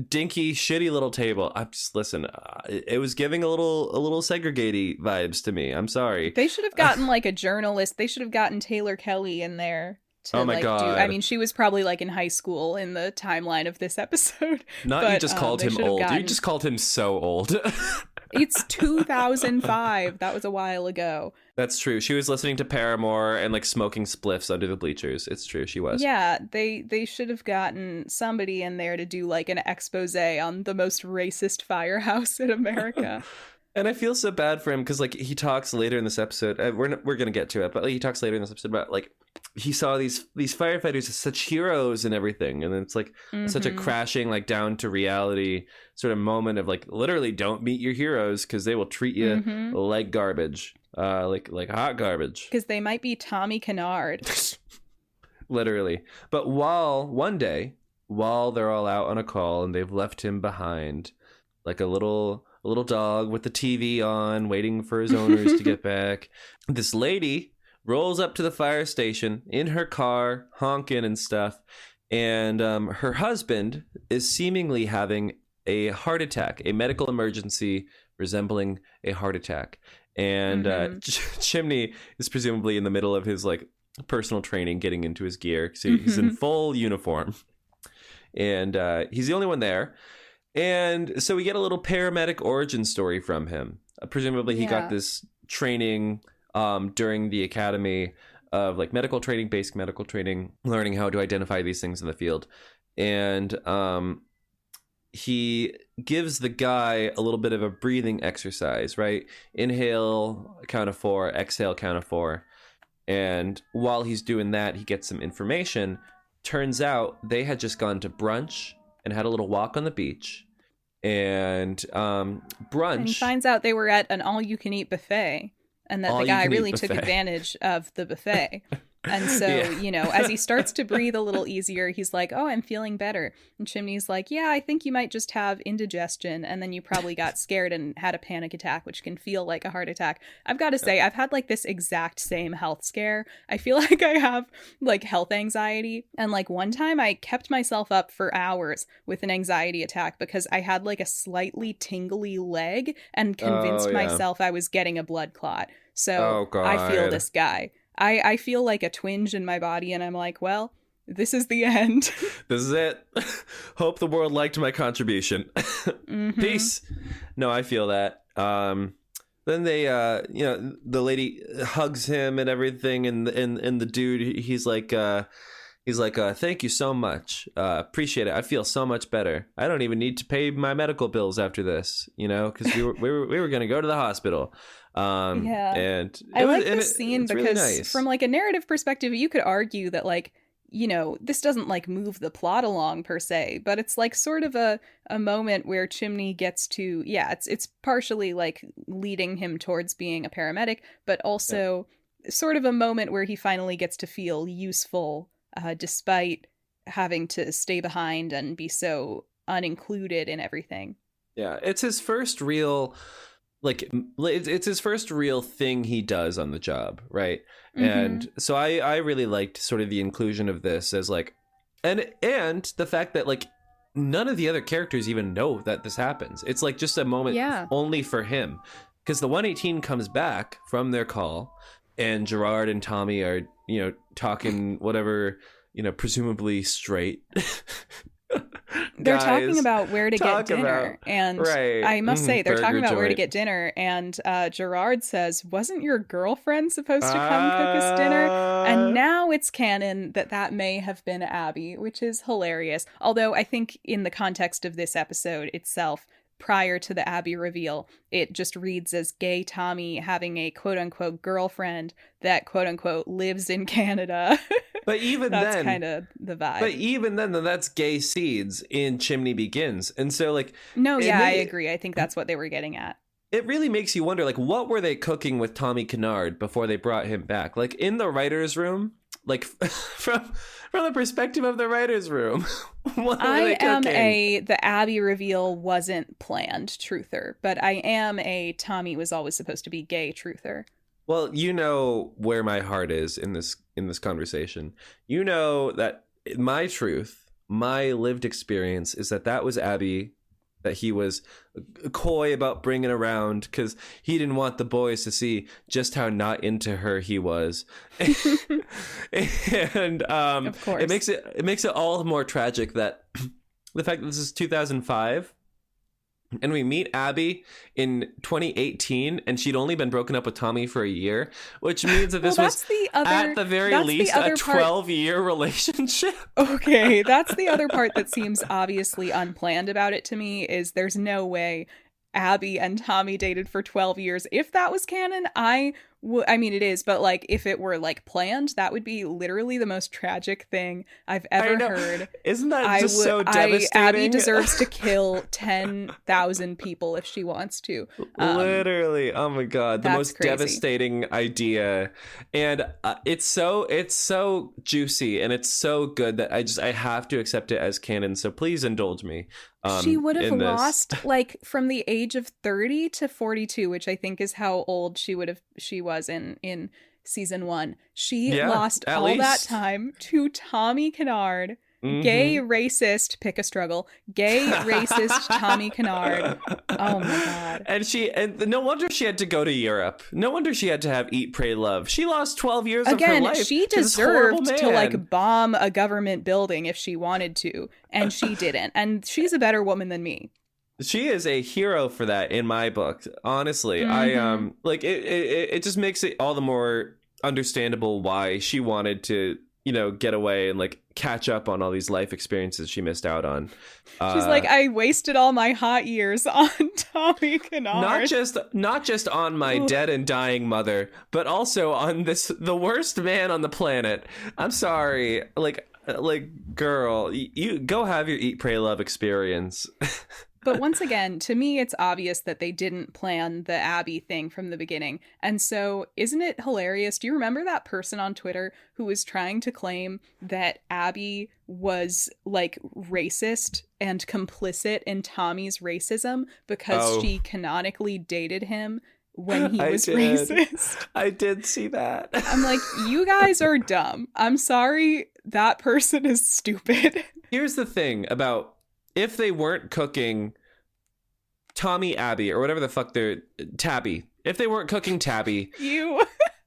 dinky, shitty little table. I'm just listen. It was giving a little segregating vibes to me. I'm sorry. They should have gotten like a journalist. They should have gotten Taylor Kelly in there. Oh my god! I mean, she was probably like in high school in the timeline of this episode. You just called him old. You just called him so old. It's 2005. That was a while ago. That's true. She was listening to Paramore and like smoking spliffs under the bleachers. It's true. She was. Yeah, they should have gotten somebody in there to do like an expose on the most racist firehouse in America. And I feel so bad for him because like he talks later in this episode. We're gonna get to it, but like, he talks later in this episode about like he saw these firefighters as such heroes and everything, and then it's like such a crashing like down to reality sort of moment of like, literally don't meet your heroes because they will treat you like garbage, like hot garbage, because they might be Tommy Kennard. Literally. But one day while they're all out on a call and they've left him behind, like a little dog with the TV on, waiting for his owners to get back. This lady rolls up to the fire station in her car, honking and stuff. And her husband is seemingly having a heart attack, a medical emergency resembling a heart attack. And Chimney is presumably in the middle of his like personal training, getting into his gear. So he's in full uniform. And he's the only one there. And so we get a little paramedic origin story from him. Presumably he got this training during the academy of like basic medical training, learning how to identify these things in the field. And he gives the guy a little bit of a breathing exercise, right? Inhale, count of 4, exhale, count of 4. And while he's doing that, he gets some information. Turns out they had just gone to brunch and had a little walk on the beach. And brunch. And he finds out they were at an all-you-can-eat buffet, and that the guy really took advantage of the buffet. And so, as he starts to breathe a little easier, he's like, oh, I'm feeling better. And Chimney's like, yeah, I think you might just have indigestion. And then you probably got scared and had a panic attack, which can feel like a heart attack. I've got to say, I've had like this exact same health scare. I feel like I have like health anxiety. And like one time I kept myself up for hours with an anxiety attack because I had like a slightly tingly leg and convinced myself I was getting a blood clot. So I feel this guy. I feel like a twinge in my body, and I'm like, well, this is the end. This is it. Hope the world liked my contribution. Peace. No, I feel that. Then they, the lady hugs him and everything, and the dude, he's like, thank you so much. Appreciate it. I feel so much better. I don't even need to pay my medical bills after this, because we were going to go to the hospital. And I like this scene because really nice. From like a narrative perspective, you could argue that like, this doesn't like move the plot along per se, but it's like sort of a moment where Chimney gets to, it's partially like leading him towards being a paramedic, but also sort of a moment where he finally gets to feel useful, despite having to stay behind and be so unincluded in everything. Yeah, it's his first real, it's his first real thing he does on the job, right? Mm-hmm. And so I really liked sort of the inclusion of this as like, and the fact that like none of the other characters even know that this happens. It's like just a moment only for him, because the 118 comes back from their call, and Gerard and Tommy are talking whatever, presumably straight. They're talking about where to get dinner, and I must say they're talking about where to get dinner, and Gerard says, wasn't your girlfriend supposed to come cook us dinner? And now it's canon that may have been Abby, which is hilarious. Although I think in the context of this episode itself, prior to the Abby reveal, it just reads as gay Tommy having a quote-unquote girlfriend that quote-unquote lives in Canada. But even that's then, kind of the vibe. But even then, that's gay seeds in Chimney Begins. And so like... No, I agree. I think that's what they were getting at. It really makes you wonder, like, what were they cooking with Tommy Kennard before they brought him back? Like, in the writer's room, like, from the perspective of the writer's room, what were they cooking? The Abby reveal wasn't planned truther, but I am a Tommy was always supposed to be gay truther. Well, you know where my heart is in this conversation. You know that my truth, my lived experience is that was Abby, that he was coy about bringing around because he didn't want the boys to see just how not into her he was. And of course, it makes it all more tragic that the fact that this is 2005 and we meet Abby in 2018 and she'd only been broken up with Tommy for a year, which means that this was at the very least a 12-year relationship. Okay, that's the other part that seems obviously unplanned about it to me, is there's no way Abby and Tommy dated for 12 years. If that was canon, I mean, it is, but like if it were like planned, that would be literally the most tragic thing I've ever heard. Isn't that so devastating? Abby deserves to kill 10,000 people if she wants to. Literally, oh my god, the most crazy. Devastating idea, and it's so juicy and it's so good that I have to accept it as canon. So please indulge me. She would have lost like from the age of 30 to 42, which I think is how old she was in season 1. She lost all that time to Tommy Kennard. Gay racist, pick a struggle. Gay racist Tommy Kennard. Oh my god. And no wonder she had to go to Europe. No wonder she had to have Eat, Pray, Love. She lost 12 years of her life. She deserved to like bomb a government building if she wanted to, and she didn't. And she's a better woman than me. She is a hero for that in my book. Honestly, I like it just makes it all the more understandable why she wanted to, get away and like catch up on all these life experiences she missed out on. She's like, I wasted all my hot years on Tommy Kennard. Not just on my dead and dying mother, but also on the worst man on the planet. I'm sorry. Like girl, you go have your Eat, Pray, Love experience. But once again, to me, it's obvious that they didn't plan the Abby thing from the beginning. And so isn't it hilarious? Do you remember that person on Twitter who was trying to claim that Abby was like racist and complicit in Tommy's racism because she canonically dated him when he was racist? I did see that. I'm like, you guys are dumb. I'm sorry. That person is stupid. Here's the thing about... if they weren't cooking Tommy Abby or whatever the fuck they're... Tabby. If they weren't cooking Tabby...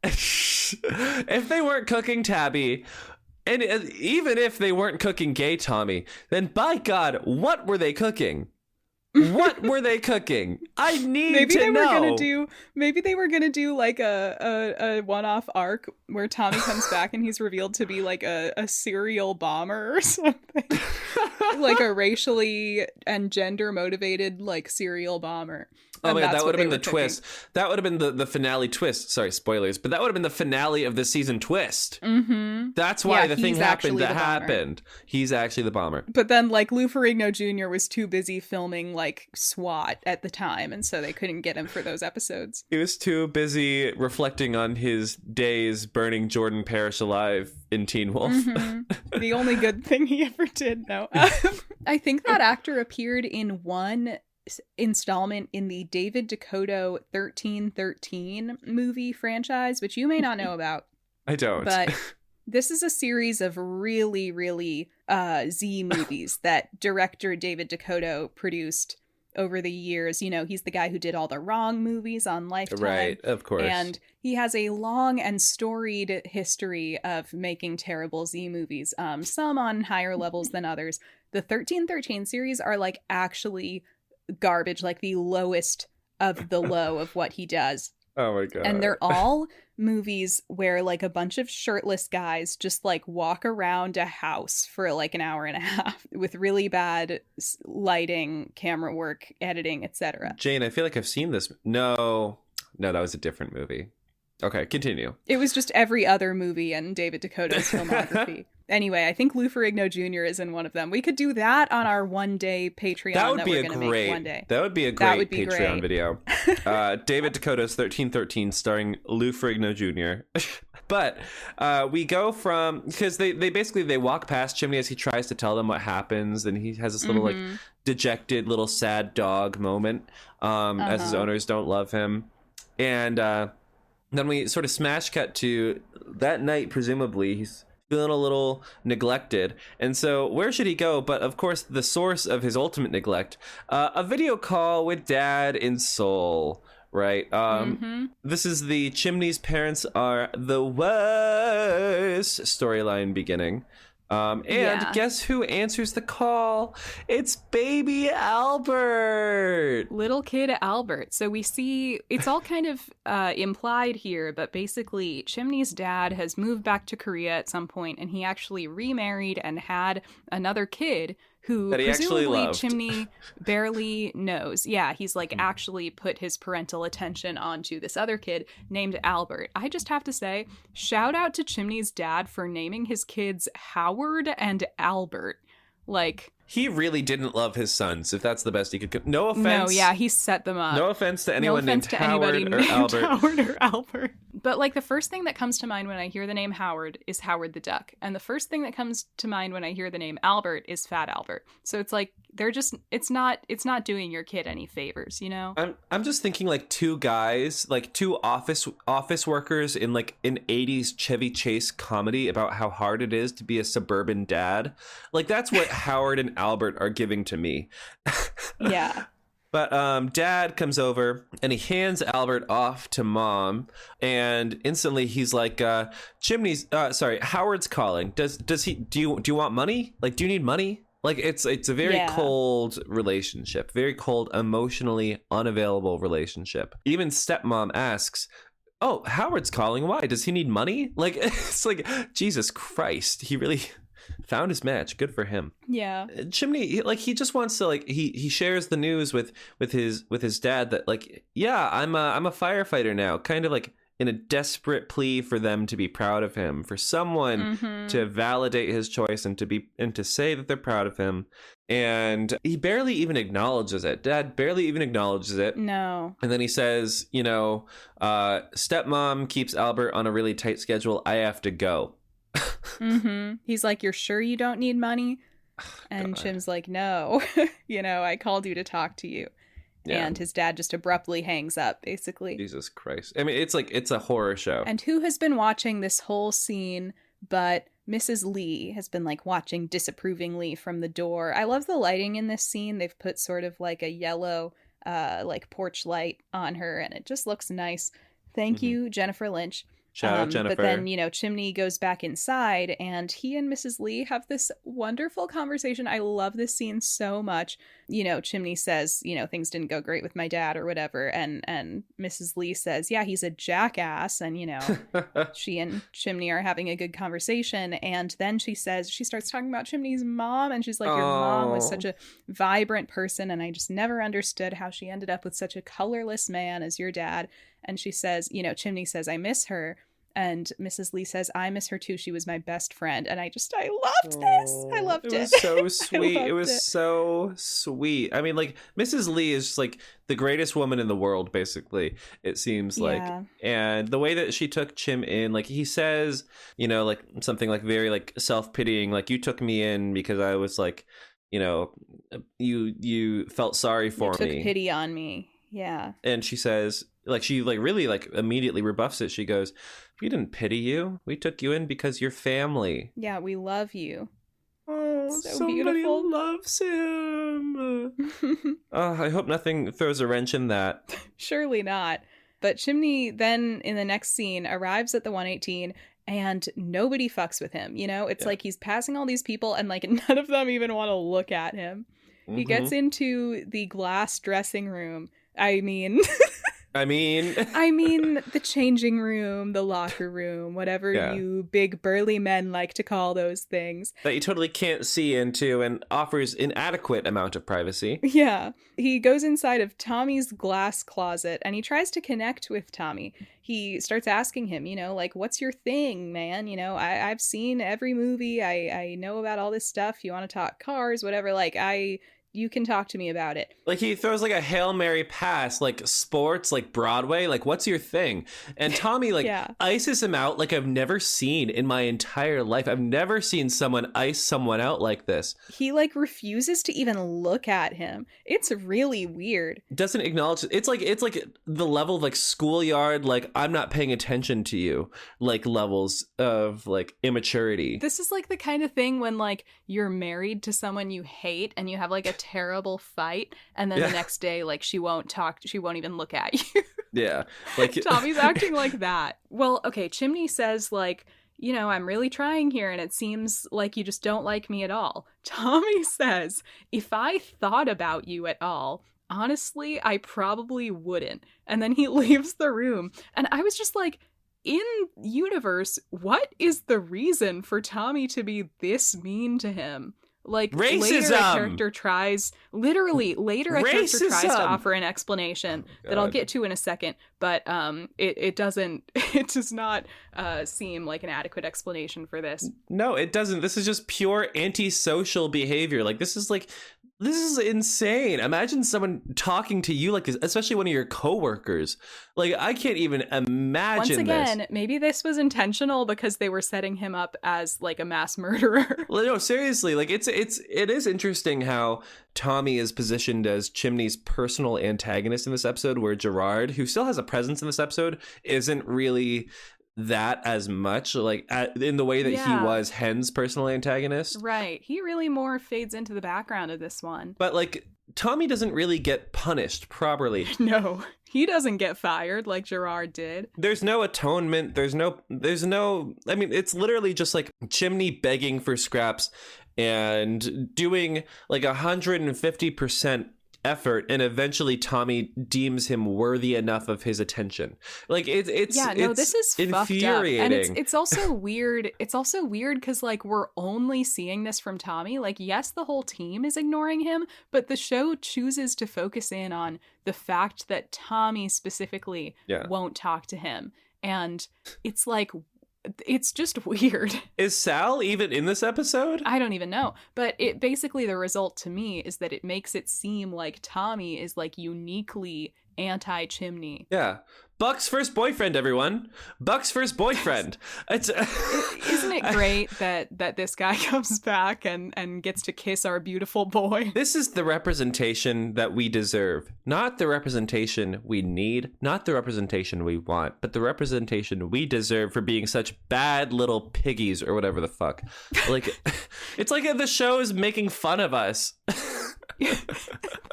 If they weren't cooking Tabby... And even if they weren't cooking gay Tommy, then by God, what were they cooking? What were they cooking? I need to know. Maybe they were gonna do like a one-off arc where Tommy comes back and he's revealed to be like a serial bomber or something. Like a racially and gender motivated like serial bomber. Oh And my God, that's that would what have been they the were cooking. twist. That would have been the finale twist. Sorry, spoilers, but that would have been the finale of the season twist. Mm-hmm. That's why Yeah, the thing he's happened actually that the bomber. happened. He's actually the bomber. But then, like, Lou Ferrigno Jr. was too busy filming, like, SWAT at the time, and so they couldn't get him for those episodes. He was too busy reflecting on his days burning Jordan Parrish alive in Teen Wolf. Mm-hmm. The only good thing he ever did, no. I think that actor appeared in one installment in the David Dakota 1313 movie franchise, which you may not know about. I don't. But this is a series of really, really Z movies that director David Dakota produced over the years. You know, he's the guy who did all the Wrong movies on Lifetime. Right, of course. And he has a long and storied history of making terrible Z movies, some on higher levels than others. The 1313 series are like actually garbage, like the lowest of the low of what he does. Oh my God. And they're all movies where like a bunch of shirtless guys just like walk around a house for like an hour and a half with really bad lighting, camera work, editing, etc. Jane, I feel like I've seen this. No, that was a different movie. Okay, continue. It was just every other movie in David Dakota's filmography. Anyway, I think Lou Ferrigno Jr. is in one of them. We could do that on our one-day Patreon that we're going to make one day. That would be a great Patreon video. David Dakota's 1313 starring Lou Ferrigno Jr. But we go from, because they basically walk past Chimney as he tries to tell them what happens, and he has this little like dejected little sad dog moment as his owners don't love him. And then we sort of smash cut to that night, presumably he's feeling a little neglected, and so where should he go but of course the source of his ultimate neglect, a video call with Dad in Seoul, right? This is the Chimney's parents are the worst storyline beginning. And guess who answers the call? It's baby Albert. Little kid Albert. So we see it's all kind of implied here, but basically Chimney's dad has moved back to Korea at some point, and he actually remarried and had another kid who presumably Chimney barely knows. Yeah, he's like actually put his parental attention onto this other kid named Albert. I just have to say, shout out to Chimney's dad for naming his kids Howard and Albert. Like, he really didn't love his sons, if that's the best he could. No offense. No, yeah, he set them up. No offense to anyone named Howard or Albert. Howard or Albert. But like the first thing that comes to mind when I hear the name Howard is Howard the Duck. And the first thing that comes to mind when I hear the name Albert is Fat Albert. So it's like they're just it's not doing your kid any favors, you know? I'm just thinking like two guys, like two office workers in like an 80s Chevy Chase comedy about how hard it is to be a suburban dad. Like that's what Howard and Albert are giving to me. Yeah. But Dad comes over and he hands Albert off to Mom, and instantly he's like, Howard's calling. Do you want money? Like, do you need money? Like, it's a very cold relationship, very cold, emotionally unavailable relationship. Even stepmom asks, oh, Howard's calling. Why? Does he need money? Like, it's like, Jesus Christ. He really found his match. Good for him. Yeah. Chimney, he just wants to, like, he shares the news with his dad that, like, yeah, I'm a firefighter now, kind of like in a desperate plea for them to be proud of him, for someone to validate his choice and to say that they're proud of him. And he barely even acknowledges it. Dad barely even acknowledges it. No. And then he says, stepmom keeps Albert on a really tight schedule. I have to go. He's like, you're sure you don't need money? And Chim's like, no, I called you to talk to you. Yeah. And his dad just abruptly hangs up, basically. Jesus Christ. I mean, it's a horror show. And who has been watching this whole scene but Mrs. Lee has been like watching disapprovingly from the door. I love the lighting in this scene. They've put sort of like a yellow like porch light on her, and it just looks nice. Thank you, Jennifer Lynch. Shout out Jennifer. But then, Chimney goes back inside and he and Mrs. Lee have this wonderful conversation. I love this scene so much. Chimney says, things didn't go great with my dad or whatever. And Mrs. Lee says, yeah, he's a jackass. And, she and Chimney are having a good conversation. And then she starts talking about Chimney's mom. And she's like, your mom was such a vibrant person. And I just never understood how she ended up with such a colorless man as your dad. And she says, Chimney says, I miss her. And Mrs. Lee says, I miss her too. She was my best friend. And I loved this. I loved it. It was so sweet. It was so sweet. I mean, like, Mrs. Lee is just like the greatest woman in the world, basically, it seems like. And the way that she took Chim in, like, he says, like something like very like self-pitying, like, you took me in because I was like, you felt sorry for me. You took pity on me. Yeah. And she says, like, she like really like immediately rebuffs it. She goes, we didn't pity you. We took you in because you're family. Yeah, we love you. Oh, so beautiful. Loves him. I hope nothing throws a wrench in that. Surely not. But Chimney then in the next scene arrives at the 118 and nobody fucks with him. It's like he's passing all these people and like none of them even want to look at him. He gets into the glass dressing room. I mean, the changing room, the locker room, whatever you big burly men like to call those things. That you totally can't see into and offers inadequate amount of privacy. Yeah. He goes inside of Tommy's glass closet and he tries to connect with Tommy. He starts asking him, like, what's your thing, man? I've seen every movie. I know about all this stuff. You want to talk cars, whatever. Like, you can talk to me about it. Like, he throws like a Hail Mary pass, like sports, like Broadway, like, what's your thing? And Tommy like ices him out like I've never seen in my entire life. I've never seen someone ice someone out like this. He like refuses to even look at him. It's really weird. Doesn't acknowledge it's like the level of like schoolyard, like, I'm not paying attention to you, like, levels of like immaturity. This is like the kind of thing when like you're married to someone you hate and you have like a terrible fight and then the next day like she won't even look at you. Like Tommy's acting like that. Well, okay, Chimney says like, I'm really trying here and it seems like you just don't like me at all. Tommy says, if I thought about you at all, honestly, I probably wouldn't. And then he leaves the room and I was just like, in universe, what is the reason for Tommy to be this mean to him? Like, racism. Later a character tries to offer an explanation that I'll get to in a second, but it does not seem like an adequate explanation for this. No, it doesn't. This is just pure antisocial behavior. Like, this is insane. Imagine someone talking to you like this, especially one of your coworkers. Like, I can't even imagine. Once again, maybe this was intentional because they were setting him up as like a mass murderer. Well, no, seriously, like it is interesting how Tommy is positioned as Chimney's personal antagonist in this episode, where Gerard, who still has a presence in this episode, isn't really that as much, like in the way that he was Hen's personal antagonist. Right. He really more fades into the background of this one. But like, Tommy doesn't really get punished properly. No, he doesn't get fired like Gerard did. There's no atonement. There's no, I mean, it's literally just like Chimney begging for scraps and doing like 150% effort, and eventually Tommy deems him worthy enough of his attention. Like, this is infuriating. And it's also weird. It's also weird because like we're only seeing this from Tommy. Like, yes, the whole team is ignoring him, but the show chooses to focus in on the fact that Tommy specifically won't talk to him, and it's like, it's just weird. Is Sal even in this episode? I don't even know. But it basically, the result to me is that it makes it seem like Tommy is like uniquely anti-Chimney. Yeah. Buck's first boyfriend, everyone. Buck's first boyfriend. Isn't it great that this guy comes back and gets to kiss our beautiful boy? This is the representation that we deserve. Not the representation we need, not the representation we want, but the representation we deserve for being such bad little piggies or whatever the fuck. Like, it's like the show is making fun of us.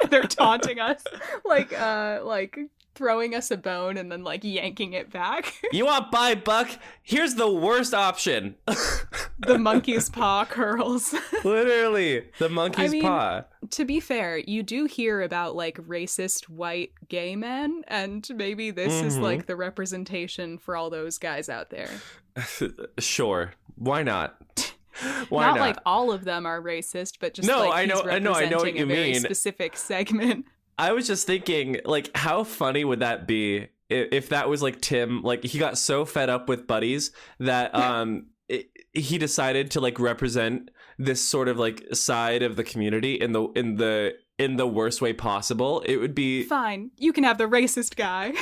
They're taunting us. Like throwing us a bone and then like yanking it back. You want buy buck? Here's the worst option. The monkey's paw curls. Literally, the monkey's paw. To be fair, you do hear about like racist white gay men, and maybe this is like the representation for all those guys out there. Sure, why not? Why not like all of them are racist, but just no, like I know what you a very mean. Specific segment. I was just thinking, like, how funny would that be if that was like Tim? Like, he got so fed up with buddies that he decided to like represent this sort of like side of the community in the worst way possible. It would be fine. You can have the racist guy.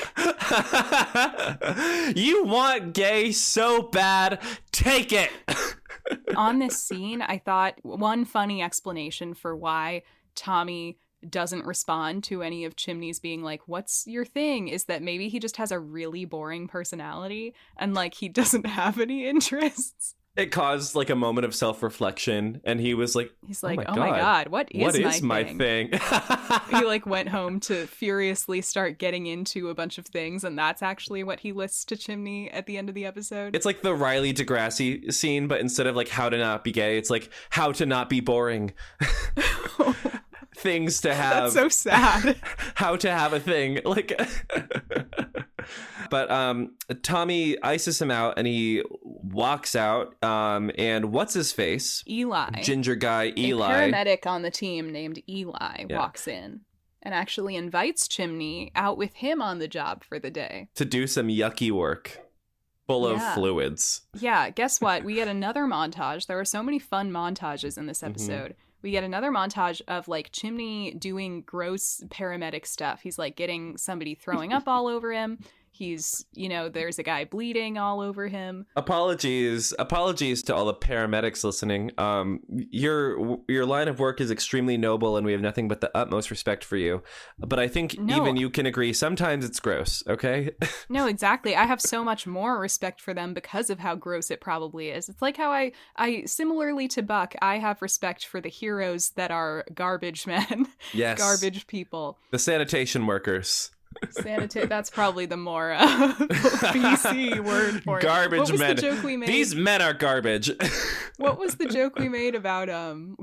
You want gay so bad, take it. On this scene, I thought one funny explanation for why Tommy doesn't respond to any of Chimney's being like, what's your thing, is that maybe he just has a really boring personality and like he doesn't have any interests. It caused like a moment of self-reflection, and he's like, oh my god, what is my thing? He like went home to furiously start getting into a bunch of things, and that's actually what he lists to Chimney at the end of the episode. It's like the Riley Degrassi scene, but instead of like how to not be gay, it's like how to not be boring. Things to have. That's so sad. How to have a thing. Like but Tommy ices him out and he walks out, and what's his face? Eli. Ginger guy Eli. A paramedic on the team named Eli walks in and actually invites Chimney out with him on the job for the day. To do some yucky work. Full of fluids. Yeah, guess what? We get another montage. There were so many fun montages in this episode. We get another montage of like Chimney doing gross paramedic stuff. He's like getting somebody throwing up all over him. He's, there's a guy bleeding all over him. Apologies to all the paramedics listening. Your line of work is extremely noble, and we have nothing but the utmost respect for you. But I think even you can agree, sometimes it's gross, okay? No, exactly. I have so much more respect for them because of how gross it probably is. It's like how I similarly to Buck, I have respect for the heroes that are garbage men. Yes. Garbage people. The sanitation workers. That's probably the more PC word for it. Garbage men. What was the joke we made? These men are garbage. What was the joke we made about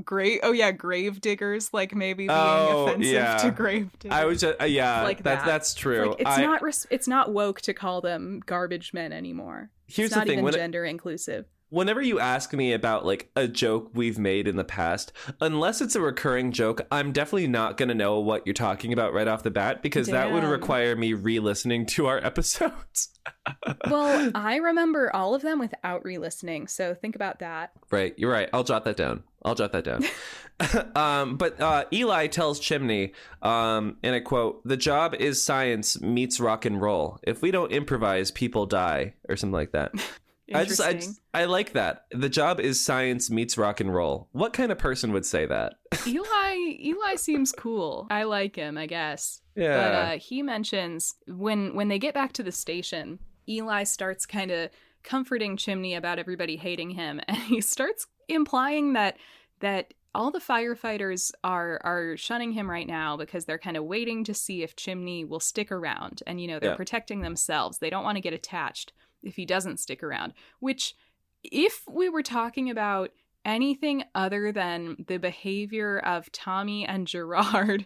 grave diggers, like maybe being offensive to grave diggers? I was just like that's true. It's not woke to call them garbage men anymore. Here's it's not the thing, even gender inclusive. Whenever you ask me about like a joke we've made in the past, unless it's a recurring joke, I'm definitely not going to know what you're talking about right off the bat, because that would require me re-listening to our episodes. Well, I remember all of them without re-listening, so think about that. Right, you're right. I'll jot that down. But Eli tells Chimney, and I quote, "The job is science meets rock and roll. If we don't improvise, people die," or something like that. I like that. The job is science meets rock and roll. What kind of person would say that? Eli seems cool. I like him, I guess. Yeah. But he mentions when they get back to the station, Eli starts kind of comforting Chimney about everybody hating him, and he starts implying that all the firefighters are shunning him right now because they're kind of waiting to see if Chimney will stick around, and they're protecting themselves. They don't want to get attached if he doesn't stick around, which, if we were talking about anything other than the behavior of Tommy and Gerard,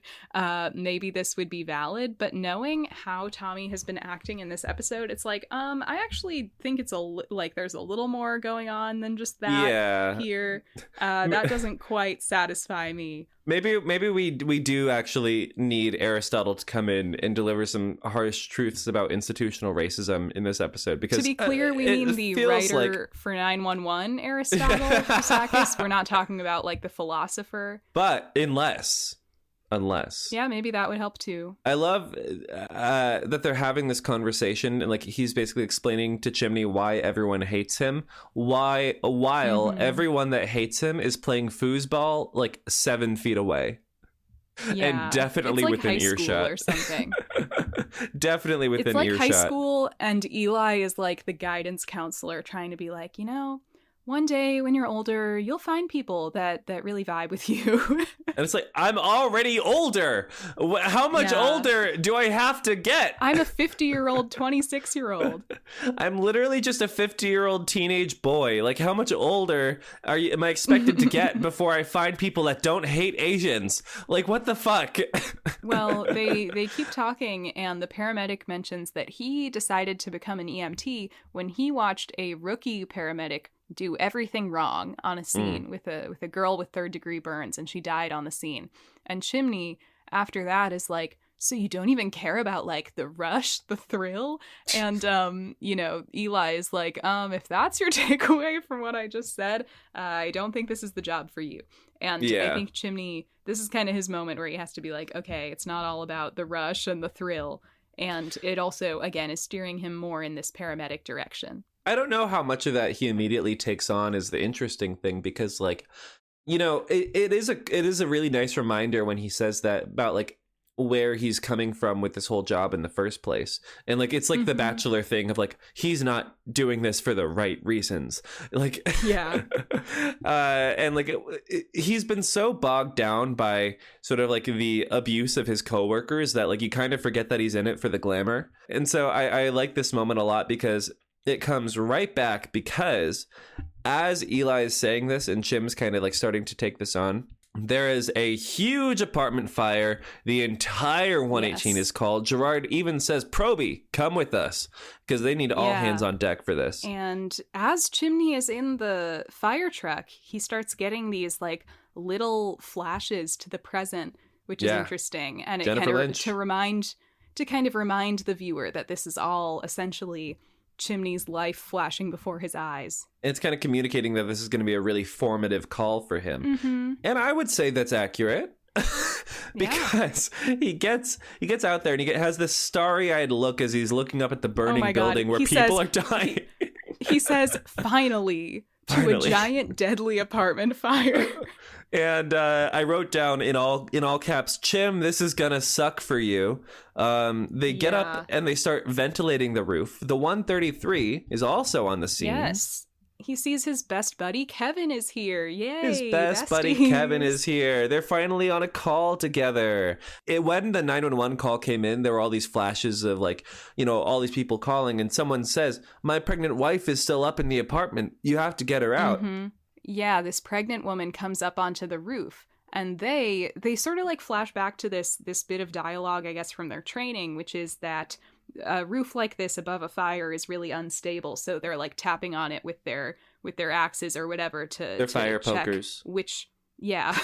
maybe this would be valid. But knowing how Tommy has been acting in this episode, it's like, I actually think it's there's a little more going on than just that here. That doesn't quite satisfy me. Maybe we do actually need Aristotle to come in and deliver some harsh truths about institutional racism in this episode. Because to be clear, we mean the writer for 911, Aristotle Sakis. We're not talking about like the philosopher. But unless. Yeah, maybe that would help too. I love that they're having this conversation, and like he's basically explaining to Chimney why everyone hates him. While everyone that hates him is playing foosball like 7 feet away. Yeah, and definitely it's like within high earshot or something. Definitely within earshot. It's like high school, and Eli is like the guidance counselor trying to be like, one day when you're older, you'll find people that really vibe with you. And it's like, I'm already older. How much older do I have to get? I'm a 50-year-old, 26-year-old. I'm literally just a 50-year-old teenage boy. Like, how much older am I expected to get before I find people that don't hate Asians? Like, what the fuck? Well, they keep talking, and the paramedic mentions that he decided to become an EMT when he watched a rookie paramedic do everything wrong on a scene with a girl with 3rd-degree burns, and she died on the scene. And Chimney, after that, is like, so you don't even care about, like, the rush, the thrill? And, Eli is like, if that's your takeaway from what I just said, I don't think this is the job for you. And I think Chimney, this is kind of his moment where he has to be like, okay, it's not all about the rush and the thrill. And it also, again, is steering him more in this paramedic direction. I don't know how much of that he immediately takes on is the interesting thing, because, like, it is a really nice reminder when he says that about, like, where he's coming from with this whole job in the first place. And, like, it's like the Bachelor thing of, like, he's not doing this for the right reasons. Like, yeah. And, like, he's been so bogged down by sort of, like, the abuse of his coworkers that, like, you kind of forget that he's in it for the glamour. And so I like this moment a lot, because it comes right back, because as Eli is saying this and Chim's kind of like starting to take this on, there is a huge apartment fire. The entire 118 is called. Gerard even says, Proby, come with us, because they need all hands on deck for this. And as Chimney is in the fire truck, he starts getting these like little flashes to the present, which is interesting. And it kind of remind the viewer that this is all essentially Chimney's life flashing before his eyes. It's kind of communicating that this is going to be a really formative call for him. And I would say that's accurate. Because he gets out there and he has this starry-eyed look as he's looking up at the burning building where people are dying. He says, finally, to a giant deadly apartment fire. And I wrote down in all caps, Chim, this is gonna suck for you. They get up and they start ventilating the roof. The 133 is also on the scene. Yes. He sees his best buddy Kevin is here. Yay! His best buddy Kevin is here. They're finally on a call together. When the 911 call came in, there were all these flashes of, like, all these people calling, and someone says, my pregnant wife is still up in the apartment. You have to get her out. Yeah, this pregnant woman comes up onto the roof, and they sort of like flash back to this bit of dialogue, I guess, from their training, which is that a roof like this above a fire is really unstable, so they're like tapping on it with their axes or whatever to fire check pokers.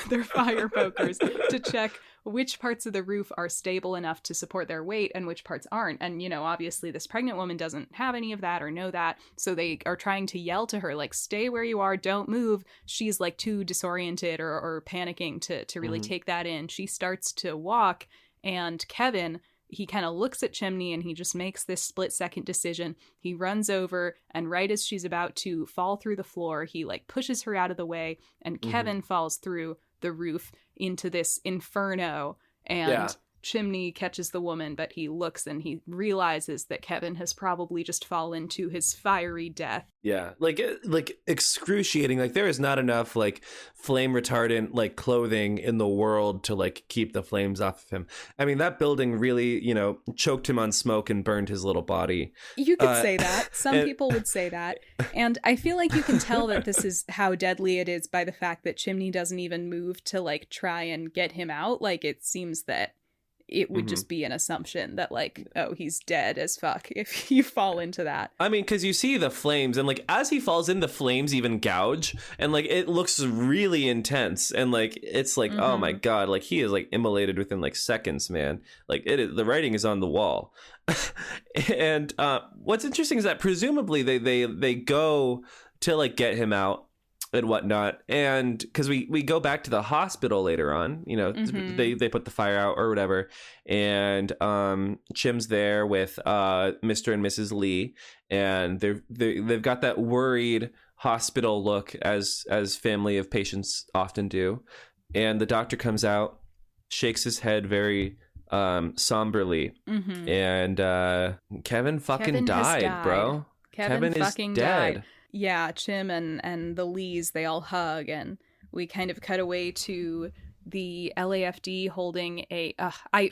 They're fire pokers to check which parts of the roof are stable enough to support their weight and which parts aren't. And, obviously this pregnant woman doesn't have any of that or know that. So they are trying to yell to her, like, stay where you are, don't move. She's like too disoriented or panicking to really take that in. She starts to walk, and Kevin, he kind of looks at Chimney and he just makes this split-second decision. He runs over, and right as she's about to fall through the floor, he like pushes her out of the way, and Kevin falls through the roof into this inferno. And Chimney catches the woman, but he looks and he realizes that Kevin has probably just fallen to his fiery death. Yeah, like excruciating. Like, there is not enough like flame retardant like clothing in the world to like keep the flames off of him. I mean, that building really, choked him on smoke and burned his little body. You could say that. Some people would say that. And I feel like you can tell that this is how deadly it is by the fact that Chimney doesn't even move to like try and get him out. Like, it seems that it would just be an assumption that, like, oh, he's dead as fuck if you fall into that. I mean, because you see the flames, and, like, as he falls in, the flames even gouge, and, like, it looks really intense, and, like, it's like, oh my god, like, he is, like, immolated within, like, seconds, man. Like, the writing is on the wall. And what's interesting is that presumably they go to, like, get him out and whatnot, and because we go back to the hospital later on, they put the fire out or whatever, and Chim's there with Mr. and Mrs. Lee, and they've got that worried hospital look as family of patients often do, and the doctor comes out, shakes his head very somberly, and Kevin fucking died, bro. Kevin fucking died. Yeah, Chim and the Lees, they all hug, and we kind of cut away to the LAFD holding a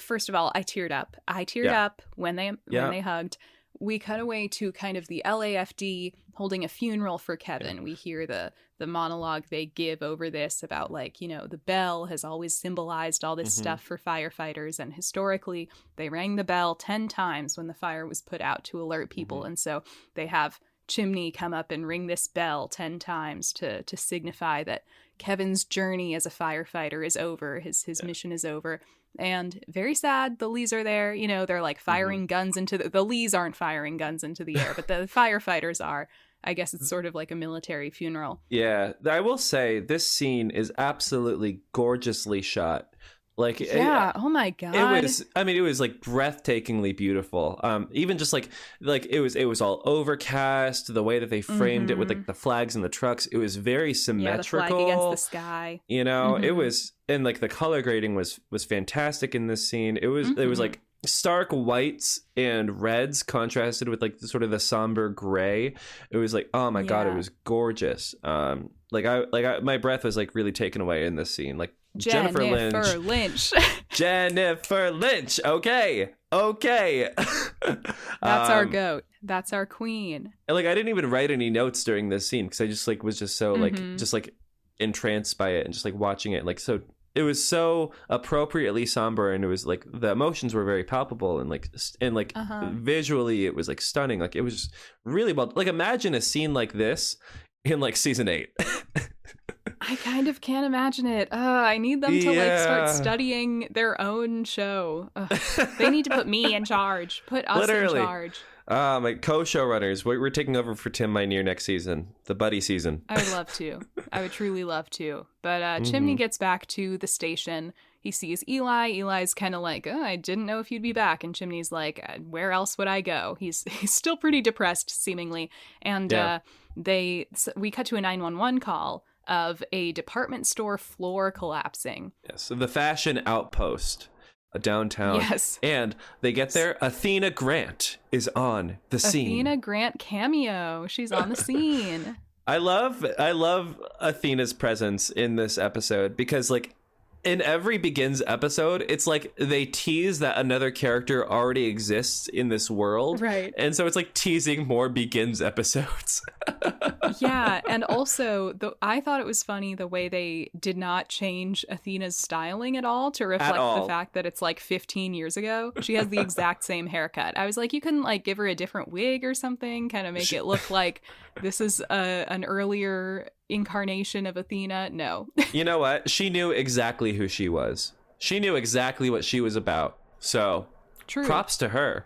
first of all, I teared up. I teared up when they hugged. We cut away to kind of the LAFD holding a funeral for Kevin. We hear the monologue they give over this about, like, you know, the bell has always symbolized all this stuff for firefighters, and historically they rang the bell 10 times when the fire was put out to alert people. And so they have Chimney come up and ring this bell 10 times to signify that Kevin's journey as a firefighter is over. His mission is over. And very sad, the Lees are there. You know, they're like firing guns into the Lees aren't firing guns into the air, but the firefighters are. I guess it's sort of like a military funeral. Yeah, I will say this scene is absolutely gorgeously shot. Like, oh my god, it was like breathtakingly beautiful. Even just like it was all overcast. The way that they framed it with like the flags and the trucks, it was very symmetrical. Yeah, the flag against the sky. You know, it was, and like the color grading was fantastic in this scene. It was like stark whites and reds contrasted with like sort of the somber gray. It was like, oh my god, it was gorgeous. My breath was like really taken away in this scene. Like Jennifer Lynch. Jennifer Lynch. Okay. That's our goat. That's our queen. And like I didn't even write any notes during this scene because I just like was just so like just like entranced by it and just like watching it. Like, so it was so appropriately somber, and it was like the emotions were very palpable, and visually it was like stunning. Like it was just really well. Like imagine a scene like this in like season 8. I kind of can't imagine it. I need them to like start studying their own show. They need to put me in charge. Put us in charge. My co-showrunners, we're taking over for Tim Minear next season, the buddy season. I would love to. I would truly love to. But Chimney gets back to the station. He sees Eli. Eli's kind of like, I didn't know if you'd be back. And Chimney's like, where else would I go? He's still pretty depressed, seemingly. And we cut to a 911 call of a department store floor collapsing. Yes, so the fashion outpost downtown. Yes. And they get there. Athena Grant is on the scene. Athena Grant cameo. She's on the scene. I love Athena's presence in this episode because like in every Begins episode, it's like they tease that another character already exists in this world. Right. And so it's like teasing more Begins episodes. Yeah. And also, I thought it was funny the way they did not change Athena's styling at all to reflect the fact that it's like 15 years ago. She has the exact same haircut. I was like, you couldn't like give her a different wig or something, kind of make it look like this is an earlier incarnation of Athena. No. You know what? She knew exactly who she was. She knew exactly what she was about. So true. Props to her,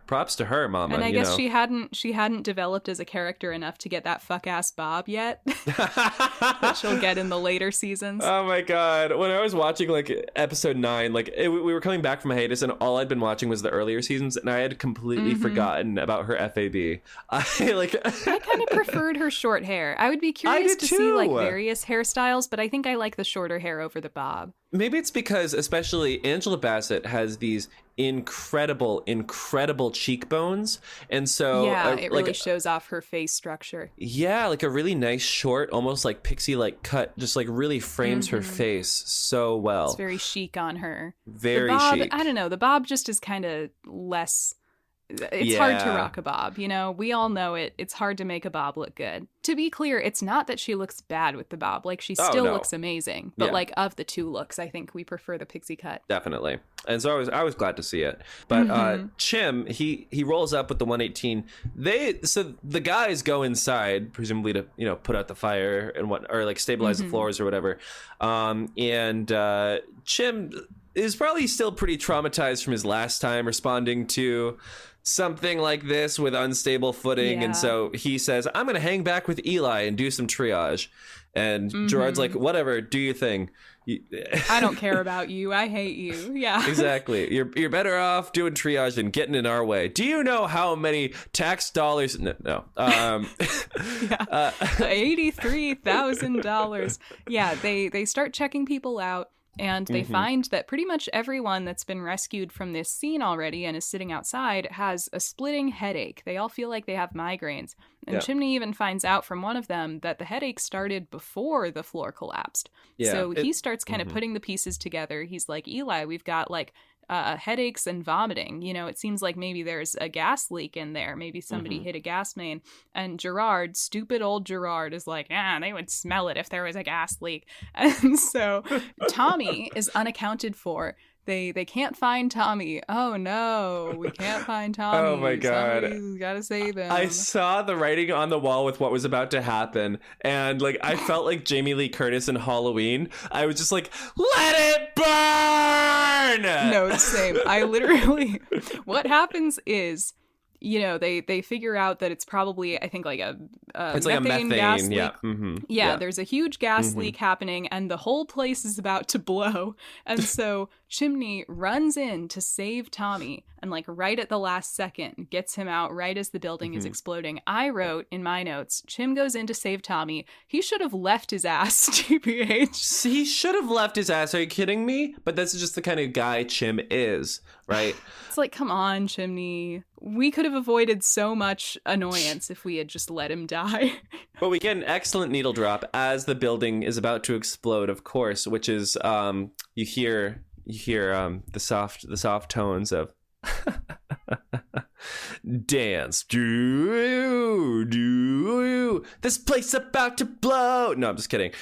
mama. And I guess she hadn't developed as a character enough to get that fuck ass Bob yet that she'll get in the later seasons. Oh my god, when I was watching like episode 9, like we were coming back from a hiatus and all I'd been watching was the earlier seasons, and I had completely forgotten about her FAB. I kind of preferred her short hair. I would be curious to see like various hairstyles, but I think I like the shorter hair over the bob. Maybe it's because especially Angela Bassett has these incredible cheekbones, and so it really shows off her face structure. Yeah, like a really nice short, almost like pixie like cut, just like really frames her face so well. It's very chic on her. Very chic. I don't know, the bob just is kind of less. It's hard to rock a bob, you know? We all know it. It's hard to make a bob look good. To be clear, it's not that she looks bad with the bob. Like, she still looks amazing. But, like, of the two looks, I think we prefer the pixie cut. Definitely. And so I was glad to see it. But Chim, he rolls up with the 118. So the guys go inside, presumably to, you know, put out the fire and or like stabilize the floors or whatever. And Chim is probably still pretty traumatized from his last time responding to something like this with unstable footing. And so he says, I'm going to hang back with Eli and do some triage. And Gerard's like, whatever, do your thing. I don't care about you. I hate you. Yeah. Exactly. You're better off doing triage than getting in our way. Do you know how many tax dollars? No. $83,000. Yeah. They start checking people out. And they find that pretty much everyone that's been rescued from this scene already and is sitting outside has a splitting headache. They all feel like they have migraines. And Chimney even finds out from one of them that the headache started before the floor collapsed. Yeah, so he starts kind of putting the pieces together. He's like, Eli, we've got like headaches and vomiting. You know, it seems like maybe there's a gas leak in there. Maybe somebody hit a gas main. And Gerard, stupid old Gerard, is like, they would smell it if there was a gas leak. And so Tommy is unaccounted for. They can't find Tommy. Oh no, we can't find Tommy. Oh my god. Somebody's gotta save him. I saw the writing on the wall with what was about to happen, and like I felt like Jamie Lee Curtis in Halloween. I was just like, let it burn! No, same. I literally what happens is, you know, they figure out that it's probably, I think, like it's like a methane gas leak. Yeah. Yeah, there's a huge gas leak happening, and the whole place is about to blow. And so Chimney runs in to save Tommy, and like right at the last second gets him out right as the building is exploding. I wrote in my notes, Chim goes in to save Tommy. He should have left his ass, TBH. He should have left his ass. Are you kidding me? But this is just the kind of guy Chim is, right? It's like, come on, Chimney. We could have avoided so much annoyance if we had just let him die. But we get an excellent needle drop as the building is about to explode, of course, which is you hear the soft tones of dance, do this place about to blow. No, I'm just kidding.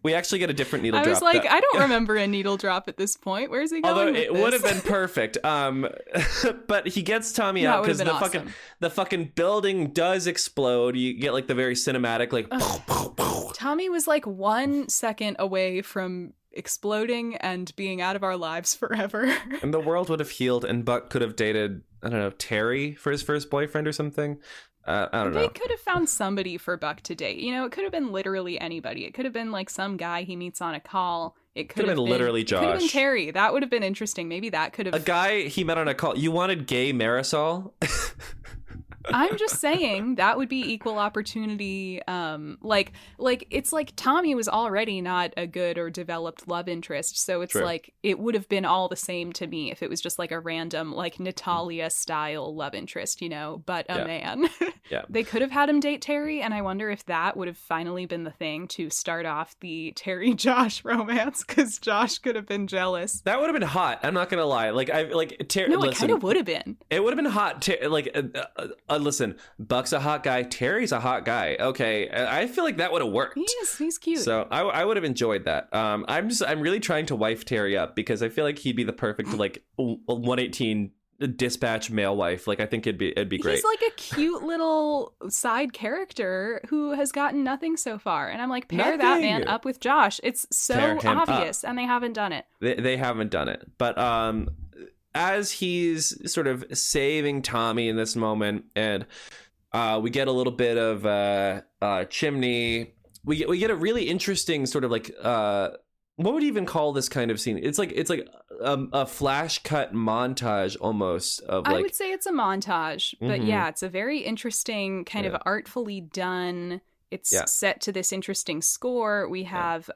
We actually get a different needle drop. I was like, I don't remember a needle drop at this point. Where's he going? Although with it this? would have been perfect. But he gets Tommy out because the fucking building does explode. You get like the very cinematic like. Tommy was like 1 second away from exploding and being out of our lives forever. And the world would have healed, and Buck could have dated, I don't know, Terry for his first boyfriend or something. I don't know. They could have found somebody for Buck to date. You know, it could have been literally anybody. It could have been like some guy he meets on a call. It could have been literally Josh. It could have been Terry. That would have been interesting. Maybe that could have... A guy he met on a call. You wanted gay Marisol? I'm just saying that would be equal opportunity. Like it's like Tommy was already not a good or developed love interest, so it's like it would have been all the same to me if it was just like a random like Natalia style love interest, you know, but a man. Yeah. They could have had him date Terry, and I wonder if that would have finally been the thing to start off the Terry Josh romance, because Josh could have been jealous. That would have been hot. I'm not gonna lie. Like Terry. No, it kind of would have been. It would have been hot. Listen, Buck's a hot guy. Terry's a hot guy. Okay, I feel like that would have worked. He's cute. So I would have enjoyed that. I'm really trying to wife Terry up because I feel like he'd be the perfect like 118 dispatch male wife. Like I think it'd be great. He's like a cute little side character who has gotten nothing so far, and I'm like, pair that man up with Josh. It's so obvious, and they haven't done it. They haven't done it, but as he's sort of saving Tommy in this moment, and we get a little bit of Chimney. We get a really interesting sort of like what would you even call this kind of scene? It's like a flash cut montage almost of like. I would say it's a montage, but yeah, it's a very interesting kind of artfully done. It's set to this interesting score. We have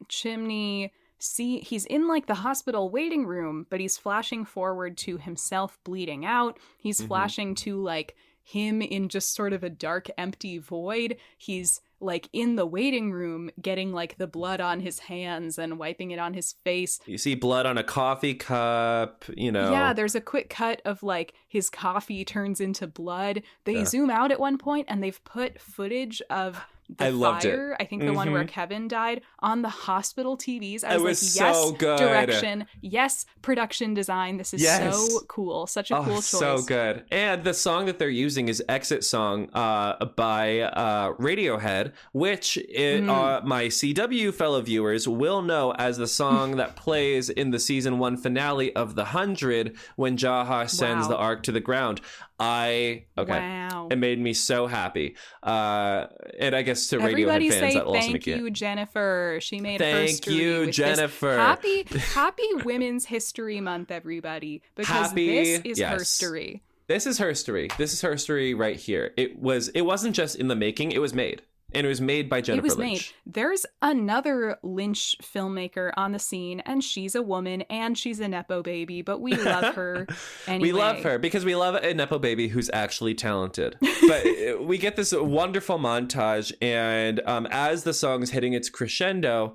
Chimney. He's in like the hospital waiting room, but he's flashing forward to himself bleeding out. He's flashing to like him in just sort of a dark, empty void. He's like in the waiting room getting like the blood on his hands and wiping it on his face. You see blood on a coffee cup, you know. Yeah, there's a quick cut of like his coffee turns into blood. They zoom out at one point and they've put footage of the fire, I think the one where Kevin died, on the hospital TVs. I was like, yes, so good. Direction, yes, production design. This is so cool. Such a cool choice. So good. And the song that they're using is Exit Song by Radiohead, which my CW fellow viewers will know as the song that plays in the season 1 finale of The 100 when Jaha sends the Ark to the ground. It made me so happy. And I guess to Everybody Radiohead fans, say that will also thank make you, Jennifer. She made thank you, Jennifer. Happy Women's History Month, everybody, because this is herstory. This is herstory. This is herstory right here. It wasn't just in the making; it was made. And it was made by Jennifer Lynch. Lynch. There's another Lynch filmmaker on the scene, and she's a woman, and she's a Nepo baby, but we love her anyway. We love her because we love a Nepo baby who's actually talented. But we get this wonderful montage, and as the song's hitting its crescendo,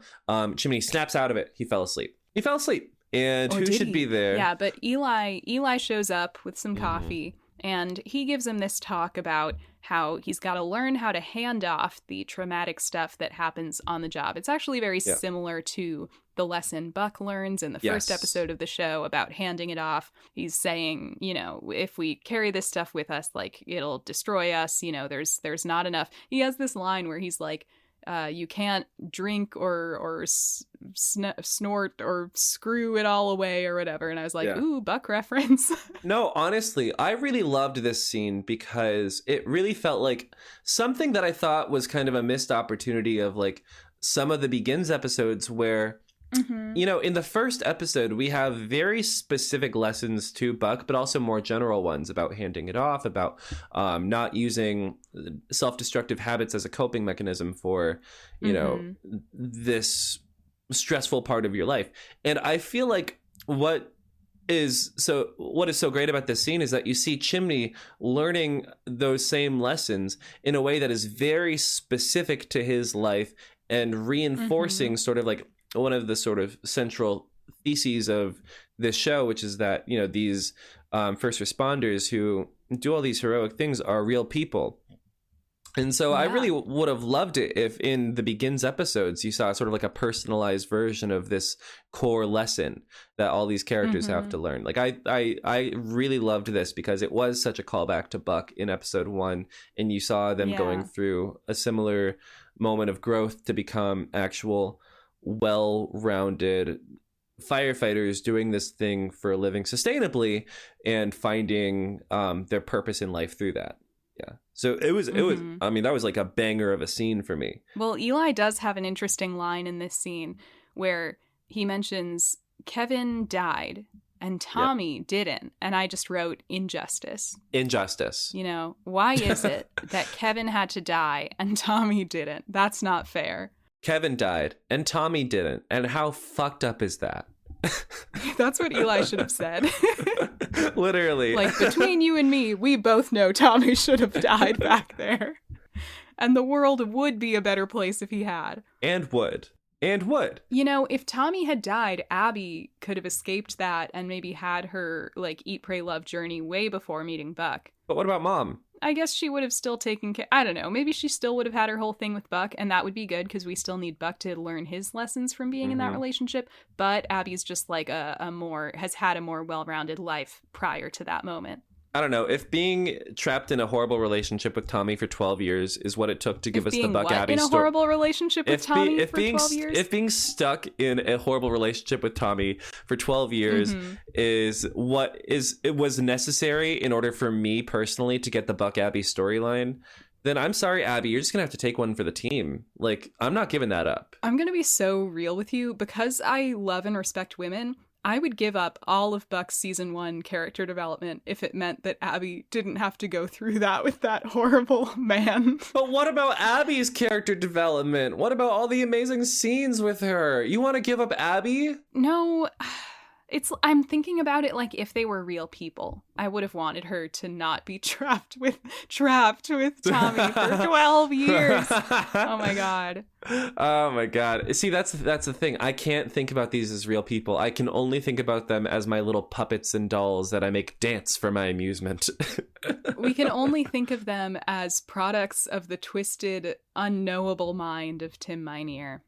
Chimney snaps out of it. He fell asleep. And who should be there? Yeah, but Eli shows up with some coffee, and he gives him this talk about how he's got to learn how to hand off the traumatic stuff that happens on the job. It's actually very similar to the lesson Buck learns in the first episode of the show about handing it off. He's saying, you know, if we carry this stuff with us, like, it'll destroy us. You know, there's not enough. He has this line where he's like, you can't drink or snort or screw it all away or whatever. And I was like, ooh, Buck reference. No, honestly, I really loved this scene because it really felt like something that I thought was kind of a missed opportunity of like some of the Begins episodes where, you know, in the first episode, we have very specific lessons to Buck, but also more general ones about handing it off, about not using self-destructive habits as a coping mechanism for, you know, this stressful part of your life. And I feel like what is so great about this scene is that you see Chimney learning those same lessons in a way that is very specific to his life and reinforcing sort of like one of the sort of central theses of this show, which is that, you know, these first responders who do all these heroic things are real people. And so I really would have loved it if in the Begins episodes you saw sort of like a personalized version of this core lesson that all these characters have to learn. Like I really loved this because it was such a callback to Buck in episode 1, and you saw them going through a similar moment of growth to become actual well-rounded firefighters doing this thing for a living sustainably and finding their purpose in life through that. Yeah. So it was, I mean, that was like a banger of a scene for me. Well, Eli does have an interesting line in this scene where he mentions Kevin died and Tommy didn't. And I just wrote injustice. Injustice. You know, why is it that Kevin had to die and Tommy didn't? That's not fair. Kevin died and Tommy didn't. And how fucked up is that? That's what Eli should have said. Literally. Like, between you and me, we both know Tommy should have died back there. And the world would be a better place if he had. And would. You know, if Tommy had died, Abby could have escaped that and maybe had her, like, eat, pray, love journey way before meeting Buck. But what about Mom? I guess she would have still taken care. I don't know. Maybe she still would have had her whole thing with Buck, and that would be good because we still need Buck to learn his lessons from being in that relationship. But Abby's just like has had a more well-rounded life prior to that moment. I don't know. If being trapped in a horrible relationship with Tommy for 12 years is what it took to give us the Buck Abby story. In a horrible relationship with Tommy for 12 years? If being stuck in a horrible relationship with Tommy for 12 years is what it was necessary in order for me personally to get the Buck Abby storyline, then I'm sorry, Abby, you're just going to have to take one for the team. Like, I'm not giving that up. I'm going to be so real with you. Because I love and respect women, I would give up all of Buck's season 1 character development if it meant that Abby didn't have to go through that with that horrible man. But what about Abby's character development? What about all the amazing scenes with her? You want to give up Abby? No, I'm thinking about it like if they were real people. I would have wanted her to not be trapped with Tommy for 12 years. Oh my god. Oh my god. See, that's the thing. I can't think about these as real people. I can only think about them as my little puppets and dolls that I make dance for my amusement. We can only think of them as products of the twisted, unknowable mind of Tim Minear.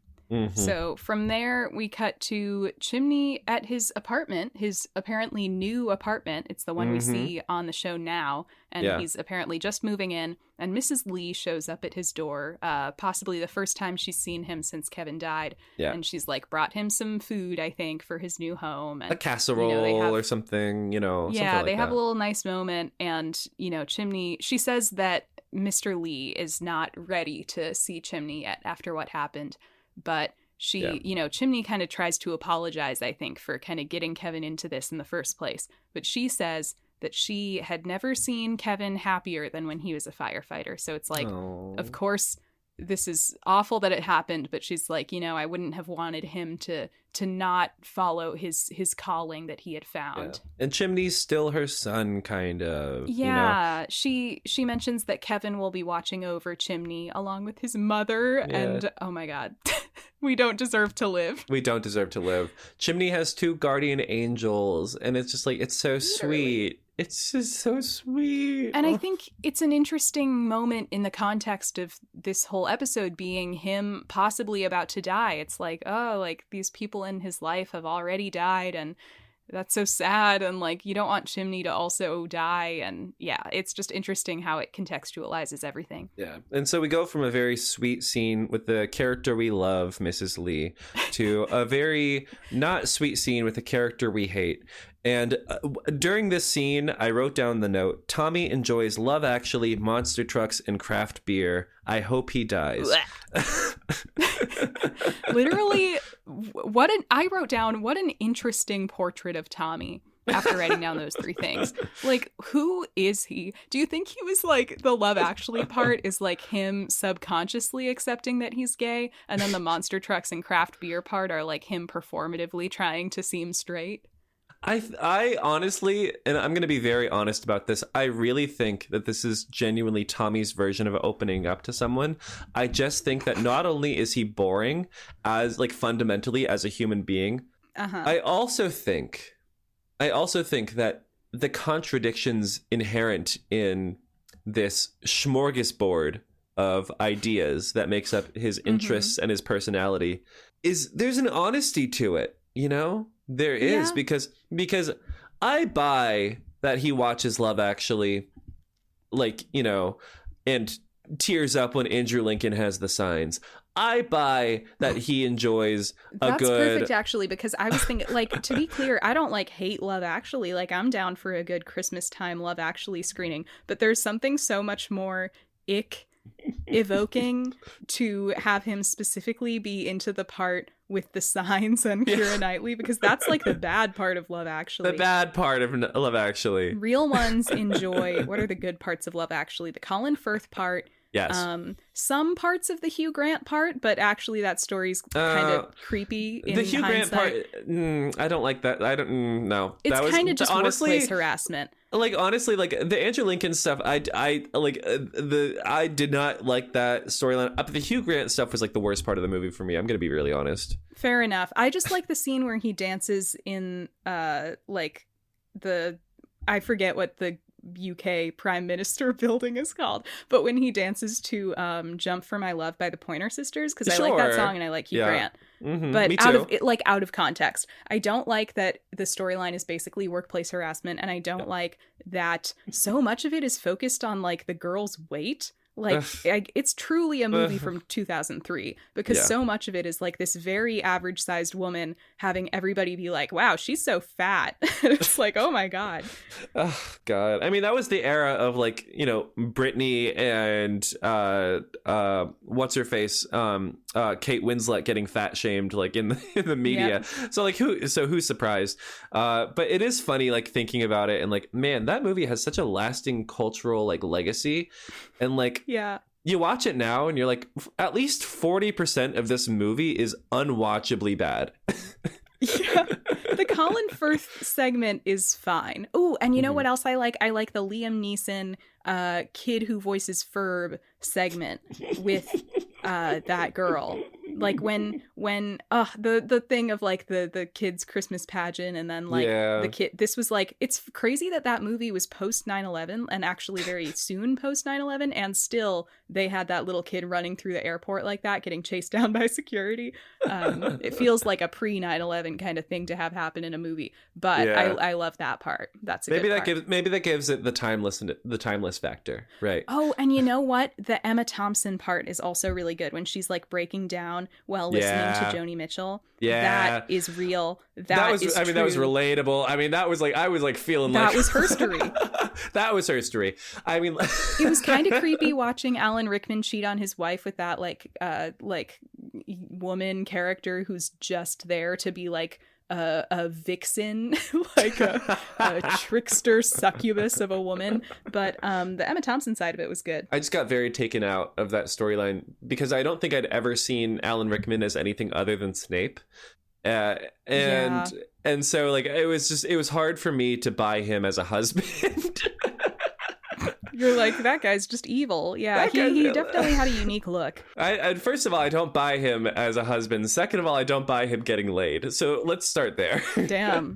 So from there, we cut to Chimney at his apartment, his apparently new apartment. It's the one we see on the show now. And he's apparently just moving in. And Mrs. Lee shows up at his door, possibly the first time she's seen him since Kevin died. Yeah. And she's like brought him some food, I think, for his new home. And, a casserole or something, you know. Yeah, they have a little nice moment. And, you know, Chimney, she says that Mr. Lee is not ready to see Chimney yet after what happened. But she, you know, Chimney kind of tries to apologize, I think, for kind of getting Kevin into this in the first place. But she says that she had never seen Kevin happier than when he was a firefighter. So it's like, of course, this is awful that it happened, but she's like, you know, I wouldn't have wanted him to not follow his calling that he had found. Yeah. And Chimney's still her son, kind of. Yeah, you know? She mentions that Kevin will be watching over Chimney along with his mother, and oh my god, we don't deserve to live. We don't deserve to live. Chimney has 2 guardian angels, and it's just like, it's so Literally. sweet. It's just so sweet. And I think it's an interesting moment in the context of this whole episode being him possibly about to die. It's like, oh, like these people in his life have already died, and that's so sad. And like, you don't want Chimney to also die. And yeah, it's just interesting how it contextualizes everything. Yeah. And so we go from a very sweet scene with the character we love, Mrs. Lee, to a very not sweet scene with a character we hate. And during this scene, I wrote down the note, Tommy enjoys Love Actually, monster trucks, and craft beer. I hope he dies. Literally, I wrote down, what an interesting portrait of Tommy after writing down those 3 things. Like, who is he? Do you think he was like, the Love Actually part is like him subconsciously accepting that he's gay, and then the monster trucks and craft beer part are like him performatively trying to seem straight? I honestly, and I'm going to be very honest about this, I really think that this is genuinely Tommy's version of opening up to someone. I just think that not only is he boring as like fundamentally as a human being, I also think that the contradictions inherent in this smorgasbord of ideas that makes up his interests and his personality there's an honesty to it, you know? There is, because I buy that he watches Love Actually, like, you know, and tears up when Andrew Lincoln has the signs. I buy that he enjoys That's perfect, actually, because I was thinking, like, to be clear, I don't, like, hate Love Actually. Like, I'm down for a good Christmas time Love Actually screening, but there's something so much more evoking to have him specifically be into the part with the signs and Keira Knightley, because that's like the bad part of Love Actually. The bad part of Love Actually. Real ones enjoy, what are the good parts of Love Actually? The Colin Firth part. Yes. Some parts of the Hugh Grant part, but actually that story's kind of creepy in the Hugh hindsight. Grant part, I don't like that. I don't no. It's kind of just honestly, workplace harassment. Like, honestly, like the Andrew Lincoln stuff, I did not like that storyline. The Hugh Grant stuff was like the worst part of the movie for me. I'm gonna be really honest. Fair enough. I just like the scene where he dances in like I forget what the UK Prime Minister building is called, but when he dances to Jump for My Love by the Pointer Sisters, because I like that song and I like Hugh Grant. But out of context, I don't like that the storyline is basically workplace harassment, and I don't like that so much of it is focused on like the girl's weight. Like, it's truly a movie from 2003, because so much of it is like this very average sized woman having everybody be like, wow, she's so fat. It's like, oh my God. Oh God. I mean, that was the era of like, you know, Britney and what's her face? Kate Winslet getting fat shamed like in the media. Yep. So like who's surprised? But it is funny like thinking about it, and like, man, that movie has such a lasting cultural like legacy. And like, you watch it now and you're like, at least 40% of this movie is unwatchably bad. Yeah. The Colin Firth segment is fine. Oh, and you know what else I like? I like the Liam Neeson kid who voices Ferb segment with that girl. Like when the thing of like the kids' Christmas pageant, and then like the kid, this was like, it's crazy that movie was post 9/11 and actually very soon post 9/11, and still they had that little kid running through the airport like that, getting chased down by security. It feels like a pre 9/11 kind of thing to have happen in a movie, but I love that part. That's a good part. Maybe that gives it the timeless factor, right? Oh, and you know what? The Emma Thompson part is also really good when she's like breaking down while listening to Joni Mitchell. That is real. That was true. That was relatable. I mean, that was like, I was like feeling that like was her story. That was her story. I mean, it was kind of creepy watching Alan Rickman cheat on his wife with that like woman character who's just there to be like a vixen, like a trickster succubus of a woman. But the Emma Thompson side of it was good. I just got very taken out of that storyline because I don't think I'd ever seen Alan Rickman as anything other than Snape. And so like it was hard for me to buy him as a husband. You're like, that guy's just evil. Yeah, he definitely had a unique look. First of all, I don't buy him as a husband. Second of all, I don't buy him getting laid. So let's start there. Damn.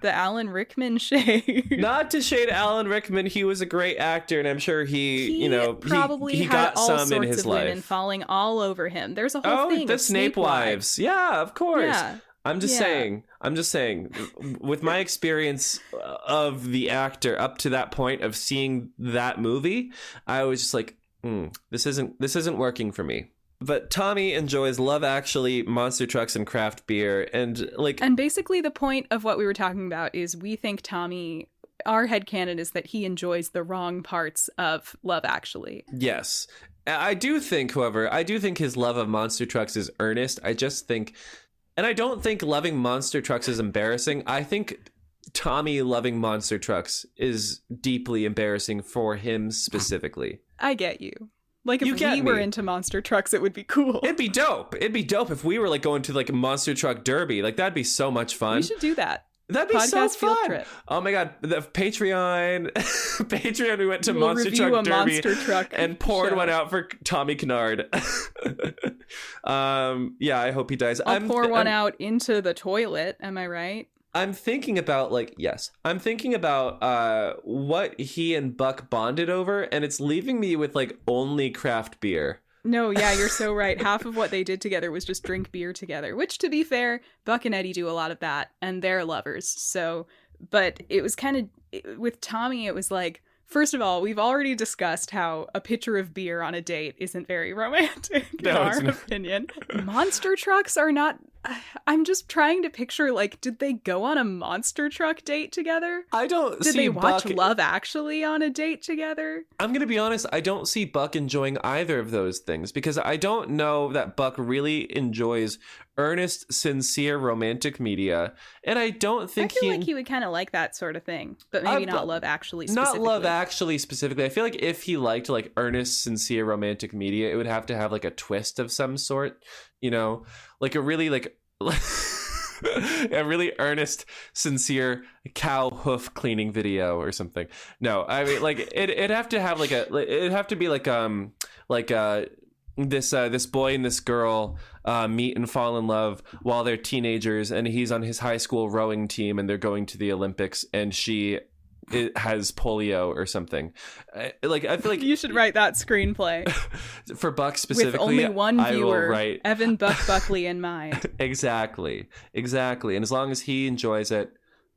The Alan Rickman shade. Not to shade Alan Rickman. He was a great actor, and I'm sure he probably he had got all some sorts in his of life. women falling all over him. There's a whole thing. The of Snape wives. Yeah, of course. Yeah. I'm just saying, with my experience of the actor up to that point of seeing that movie, I was just like, this isn't working for me. But Tommy enjoys Love Actually, monster trucks, and craft beer, and basically the point of what we were talking about is we think Tommy, our headcanon is that he enjoys the wrong parts of Love Actually. Yes. I do think his love of monster trucks is earnest. And I don't think loving monster trucks is embarrassing. I think Tommy loving monster trucks is deeply embarrassing for him specifically. I get you. Like, if we were into monster trucks, it would be cool. It'd be dope if we were like going to like a monster truck derby. Like, that'd be so much fun. We should do that. That'd be so fun. Field trip. Oh my god, the Patreon. We went to we'll Monster Truck Derby monster truck and poured show. one out for Tommy Kennard. Yeah, I hope he dies. I'll pour one out into the toilet. Am I right? I'm thinking about what he and Buck bonded over, and it's leaving me with like only craft beer. No, yeah, you're so right. Half of what they did together was just drink beer together, which, to be fair, Buck and Eddie do a lot of that, and they're lovers. So, but it was kind of, with Tommy, it was like, first of all, we've already discussed how a pitcher of beer on a date isn't very romantic, in our opinion. Monster trucks are not... I'm just trying to picture, like, did they go on a monster truck date together? Did they watch Love Actually on a date together? I'm going to be honest, I don't see Buck enjoying either of those things, because I don't know that Buck really enjoys earnest, sincere romantic media, and I don't think I feel like he would kind of like that sort of thing, but maybe not Love Actually specifically. Not Love Actually specifically. I feel like if he liked like earnest, sincere romantic media, it would have to have like a twist of some sort, you know, like a really like a really earnest, sincere cow hoof cleaning video or something. No, I mean like it'd have to have it'd have to be this boy and this girl meet and fall in love while they're teenagers, and he's on his high school rowing team and they're going to the Olympics, and it has polio or something. I feel like you should write that screenplay for Buck specifically. With only one viewer, write... Evan Buck Buckley in mind. Exactly. And as long as he enjoys it,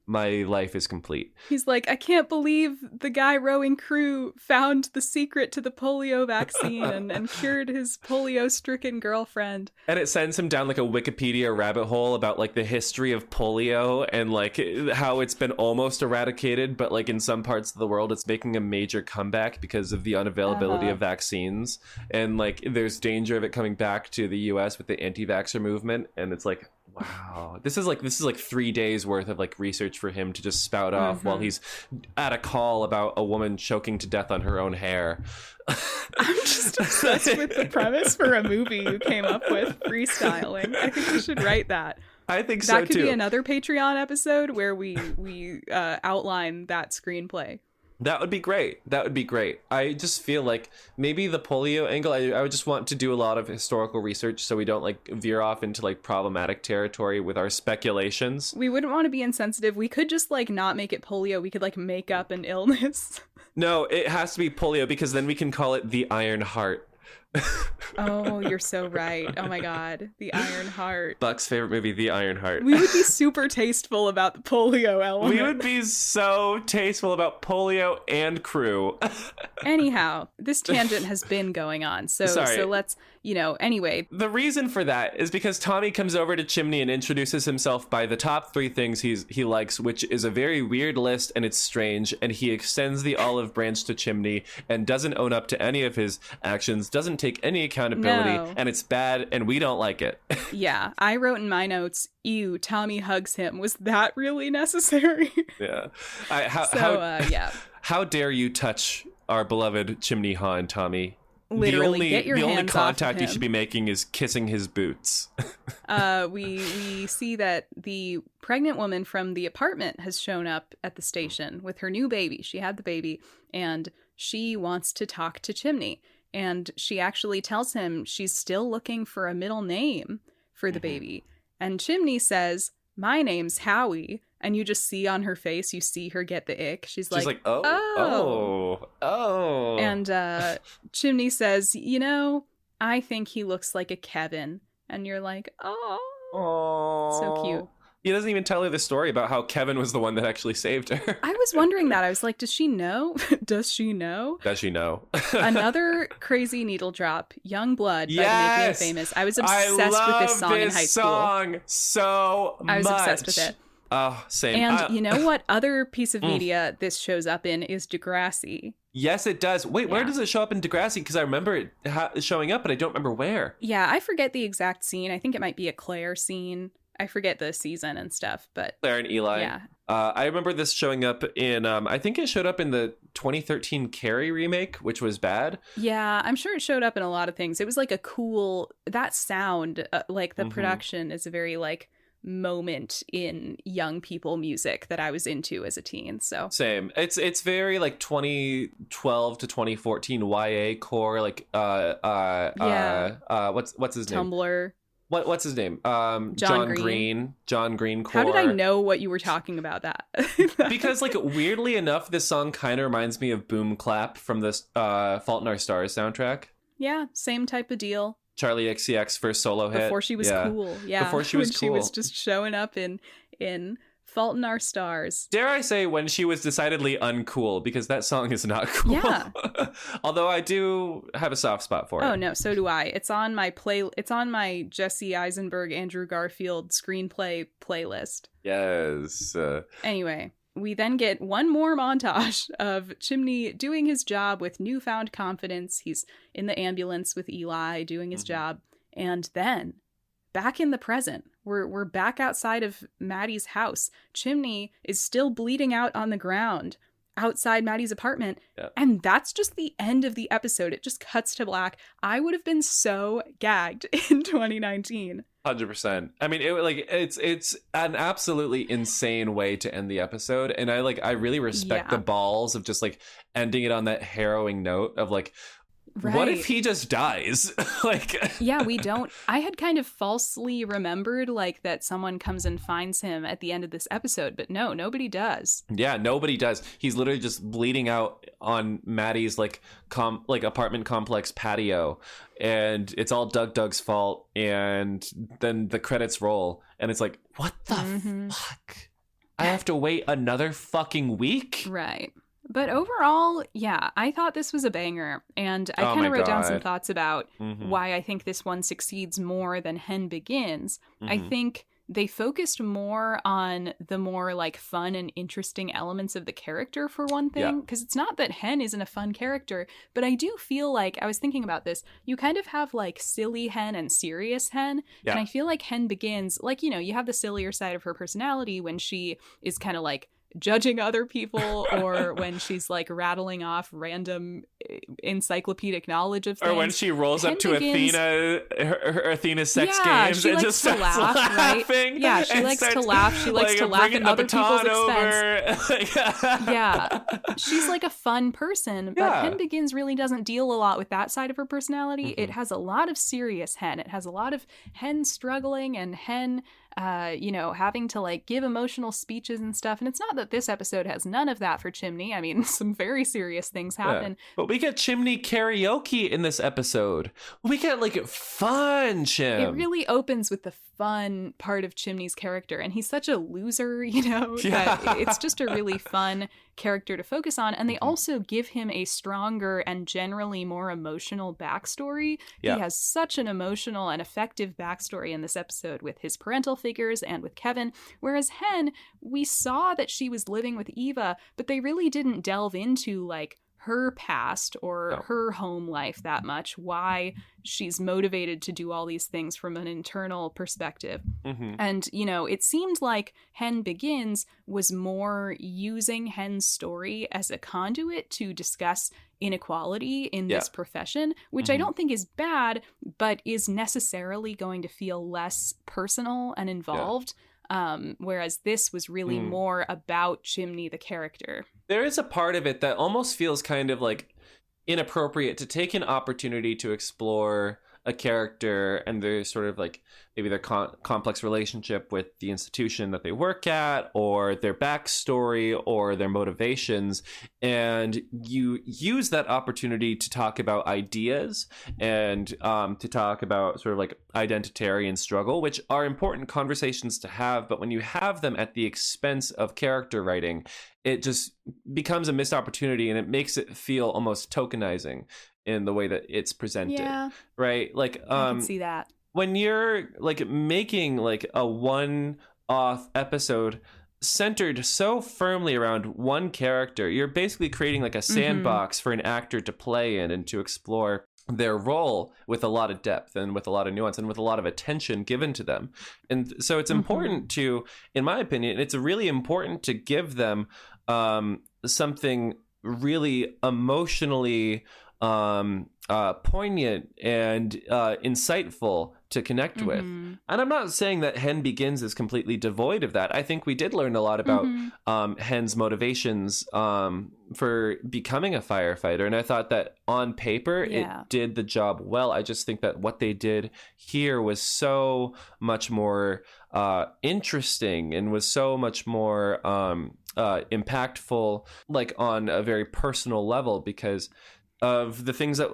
my life is complete. He's like, I can't believe the guy rowing crew found the secret to the polio vaccine and cured his polio-stricken girlfriend. And it sends him down like a Wikipedia rabbit hole about like the history of polio and like how it's been almost eradicated, but like in some parts of the world it's making a major comeback because of the unavailability of vaccines, and like there's danger of it coming back to the US with the anti-vaxxer movement. And it's like, wow, this is like 3 days worth of like research for him to just spout off while he's at a call about a woman choking to death on her own hair. I'm just obsessed with the premise for a movie you came up with, freestyling. I think we should write that. I think so too. That could be another Patreon episode where we outline that screenplay. That would be great. I just feel like maybe the polio angle, I would just want to do a lot of historical research so we don't like veer off into like problematic territory with our speculations. We wouldn't want to be insensitive. We could just like not make it polio. We could like make up an illness. No, it has to be polio because then we can call it the Iron Heart. Oh, you're so right. Oh my god, the Iron Heart. Buck's favorite movie, The Iron Heart. We would be super tasteful about the polio element. We would be so tasteful about polio and crew. Anyhow, this tangent has been going on, so let's anyway. The reason for that is because Tommy comes over to Chimney and introduces himself by the top 3 things he likes, which is a very weird list, and it's strange, and he extends the olive branch to Chimney and doesn't own up to any of his actions, doesn't take any accountability, and it's bad, and we don't like it. Yeah, I wrote in my notes, ew, Tommy hugs him. Was that really necessary? Yeah. How dare you touch our beloved Chimney Han, Tommy? Literally, get your hands off of him. The only contact you should be making is kissing his boots. We see that the pregnant woman from the apartment has shown up at the station with her new baby. She had the baby, and she wants to talk to Chimney. And she actually tells him she's still looking for a middle name for the baby. And Chimney says, "My name's Howie." And you just see on her face, you see her get the ick. She's like, oh. And Chimney says, I think he looks like a Kevin. And you're like, oh, so cute. He doesn't even tell her the story about how Kevin was the one that actually saved her. I was wondering that. I was like, does she know? Does she know? Does she know? Another crazy needle drop. Young Blood by the Making It Famous. I was obsessed with this song in high school. I love this song so much. I was obsessed with it. Oh, same. And you know what other piece of media this shows up in is Degrassi. Yes, it does. Wait, where does it show up in Degrassi? Because I remember it showing up, but I don't remember where. Yeah, I forget the exact scene. I think it might be a Claire scene. I forget the season and stuff, but... Claire and Eli. Yeah. I remember this showing up in... I think it showed up in the 2013 Carrie remake, which was bad. Yeah, I'm sure it showed up in a lot of things. It was like a cool... That sound, like the production is a very like... moment in young people music that I was into as a teen. So same. It's very like 2012 to 2014 YA core, like what's his name? Tumblr. What's his name? John Green core. How did I know what you were talking about that? Because like weirdly enough, this song kind of reminds me of Boom Clap from this Fault in Our Stars soundtrack. Yeah, same type of deal. Charlie XCX first solo hit. Before she was cool. Yeah. Before she was cool. She was just showing up in Fault in Our Stars. Dare I say when she was decidedly uncool, because that song is not cool. Yeah. Although I do have a soft spot for it. Oh no, so do I. It's on my Jesse Eisenberg, Andrew Garfield screenplay playlist. Yes. Anyway. We then get one more montage of Chimney doing his job with newfound confidence. He's in the ambulance with Eli doing his job. And then, back in the present, we're back outside of Maddie's house. Chimney is still bleeding out on the ground outside Maddie's apartment. Yeah. And that's just the end of the episode. It just cuts to black. I would have been so gagged in 2019. 100%. I mean, it's an absolutely insane way to end the episode, and I really respect the balls of just like ending it on that harrowing note of like, right. What if he just dies? Yeah, we don't. I had kind of falsely remembered like that someone comes and finds him at the end of this episode, but no, nobody does. Yeah, nobody does. He's literally just bleeding out on Maddie's like apartment complex patio, and it's all Doug's fault. And then the credits roll, and it's like, what the fuck? I have to wait another fucking week? Right. But overall, yeah, I thought this was a banger, and I kind of wrote down some thoughts about why I think this one succeeds more than Hen Begins. I think they focused more on the more like fun and interesting elements of the character for one thing, because it's not that Hen isn't a fun character, but I do feel like, I was thinking about this, you kind of have like silly Hen and serious Hen, and I feel like Hen Begins, like, you have the sillier side of her personality when she is kind of like judging other people, or when she's like rattling off random encyclopedic knowledge of things, or when she rolls up to Athena, her Athena's sex games, she and likes just to laugh, laughing. Right? Yeah, she likes to laugh. She likes to laugh at other people's expense. Yeah, she's like a fun person, but Hen Begins really doesn't deal a lot with that side of her personality. It has a lot of serious Hen. It has a lot of Hen struggling and Hen having to like give emotional speeches and stuff. And it's not that this episode has none of that for Chimney. I mean, some very serious things happen. Yeah. But we get Chimney karaoke in this episode. We get like fun Chim. It really opens with the fun part of Chimney's character. And he's such a loser, Yeah. that it's just a really fun character to focus on. And they also give him a stronger and generally more emotional backstory. Yeah. He has such an emotional and effective backstory in this episode with his parental figures and with Kevin. Whereas Hen, we saw that she was living with Eva, but they really didn't delve into like her past or her home life that much, why she's motivated to do all these things from an internal perspective. And, it seemed like Hen Begins was more using Hen's story as a conduit to discuss inequality in this profession, which I don't think is bad, but is necessarily going to feel less personal and involved. Whereas this was really more about Chimney, the character. There is a part of it that almost feels kind of like inappropriate to take an opportunity to explore a character and their sort of like maybe their complex relationship with the institution that they work at, or their backstory or their motivations, and you use that opportunity to talk about ideas and to talk about sort of like identitarian struggle, which are important conversations to have, but when you have them at the expense of character writing, it just becomes a missed opportunity, and it makes it feel almost tokenizing in the way that it's presented, right? Like I can see that. When you're like making like a one-off episode centered so firmly around one character, you're basically creating like a sandbox for an actor to play in and to explore their role with a lot of depth and with a lot of nuance and with a lot of attention given to them. And so it's important to, in my opinion, it's really important to give them something really emotionally poignant and insightful to connect with. And I'm not saying that Hen Begins is completely devoid of that. I think we did learn a lot about Hen's motivations for becoming a firefighter, and I thought that on paper it did the job well. I just think that what they did here was so much more interesting and was so much more impactful, like on a very personal level, because of the things that,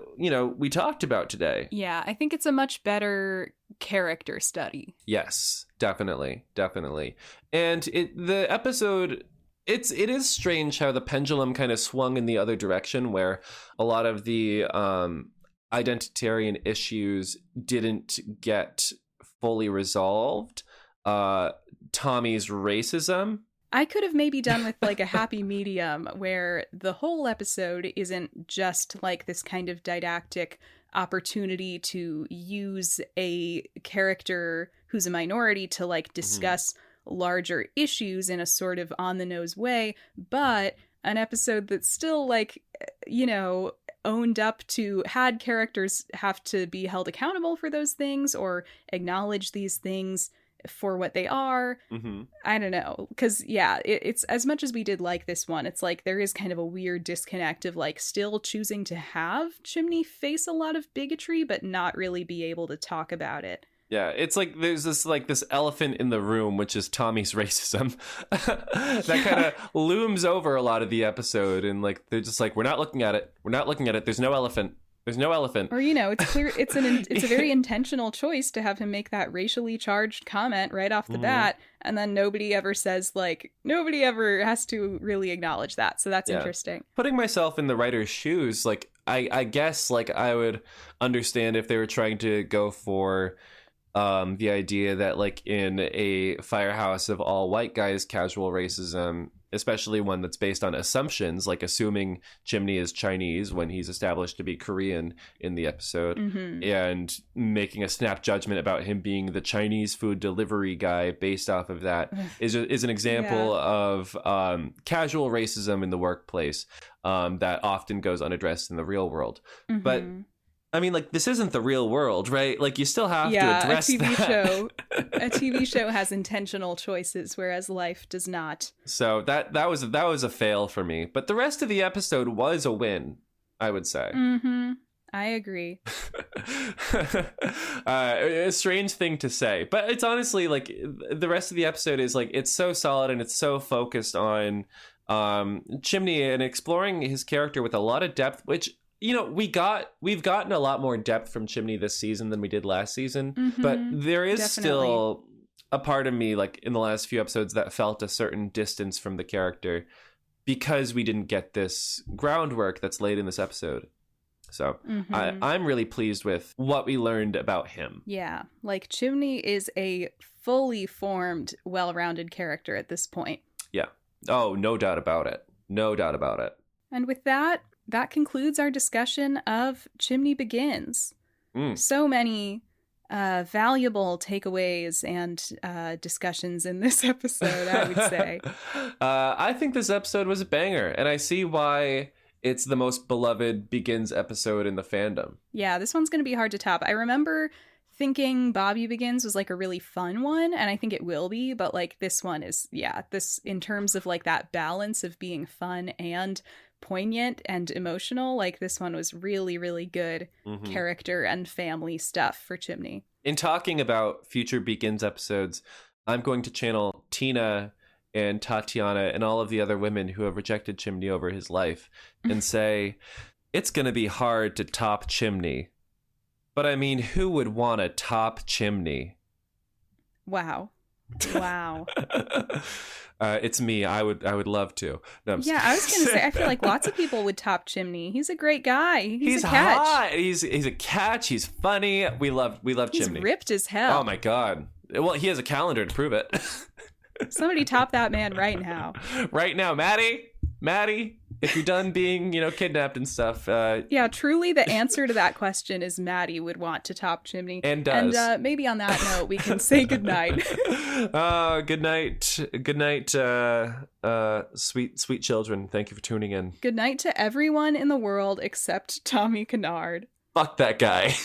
we talked about today. Yeah, I think it's a much better character study. Yes, definitely. And the episode, it is strange how the pendulum kind of swung in the other direction, where a lot of the identitarian issues didn't get fully resolved. Tommy's racism, I could have maybe done with like a happy medium where the whole episode isn't just like this kind of didactic opportunity to use a character who's a minority to like discuss larger issues in a sort of on the nose way, but an episode that's still like, owned up to, had characters have to be held accountable for those things or acknowledge these things for what they are. I don't know, because it's as much as we did like this one, it's like there is kind of a weird disconnect of like still choosing to have Chimney face a lot of bigotry but not really be able to talk about it. Yeah, it's like there's this elephant in the room, which is Tommy's racism that kind of looms over a lot of the episode, and like they're just like, we're not looking at it, there's no elephant. Or, it's clear it's a very intentional choice to have him make that racially charged comment right off the bat, and then nobody ever has to really acknowledge that. So that's interesting. Putting myself in the writer's shoes, like I guess like I would understand if they were trying to go for the idea that like in a firehouse of all white guys, casual racism, especially one that's based on assumptions, like assuming Chimney is Chinese when he's established to be Korean in the episode, and making a snap judgment about him being the Chinese food delivery guy based off of that is an example of casual racism in the workplace that often goes unaddressed in the real world. But I mean, like, this isn't the real world, right? Like, you still have to address a TV show has intentional choices, whereas life does not. So that was a fail for me. But the rest of the episode was a win, I would say. I agree. A strange thing to say, but it's honestly like the rest of the episode is like it's so solid and it's so focused on Chimney and exploring his character with a lot of depth, which we've gotten a lot more depth from Chimney this season than we did last season. But there is still a part of me, like in the last few episodes, that felt a certain distance from the character because we didn't get this groundwork that's laid in this episode. So I'm really pleased with what we learned about him. Yeah, like Chimney is a fully formed, well-rounded character at this point. Yeah. Oh, no doubt about it. No doubt about it. And with that concludes our discussion of Chimney Begins. So many valuable takeaways and discussions in this episode, I would say. I think this episode was a banger, and I see why it's the most beloved Begins episode in the fandom. Yeah, this one's going to be hard to top. I remember thinking Bobby Begins was like a really fun one, and I think it will be, but like this one is, this in terms of like that balance of being fun and poignant and emotional, like this one was really, really good character and family stuff for Chimney. In talking about future Begins episodes, I'm going to channel Tina and Tatiana and all of the other women who have rejected Chimney over his life and say, it's going to be hard to top Chimney. But I mean, who would want to top Chimney? Wow. It's me. I would love to. No, I was going to say, I feel like lots of people would top Chimney. He's a great guy. He's a catch. Hot. He's a catch. He's funny. We love Chimney. He's ripped as hell. Oh my God. Well, he has a calendar to prove it. Somebody top that man right now. Right now, Maddie, if you're done being, kidnapped and stuff. Yeah, truly the answer to that question is Maddie would want to top Chimney. And does. And maybe on that note, we can say goodnight. Good night, sweet children. Thank you for tuning in. Good night to everyone in the world except Tommy Kennard. Fuck that guy.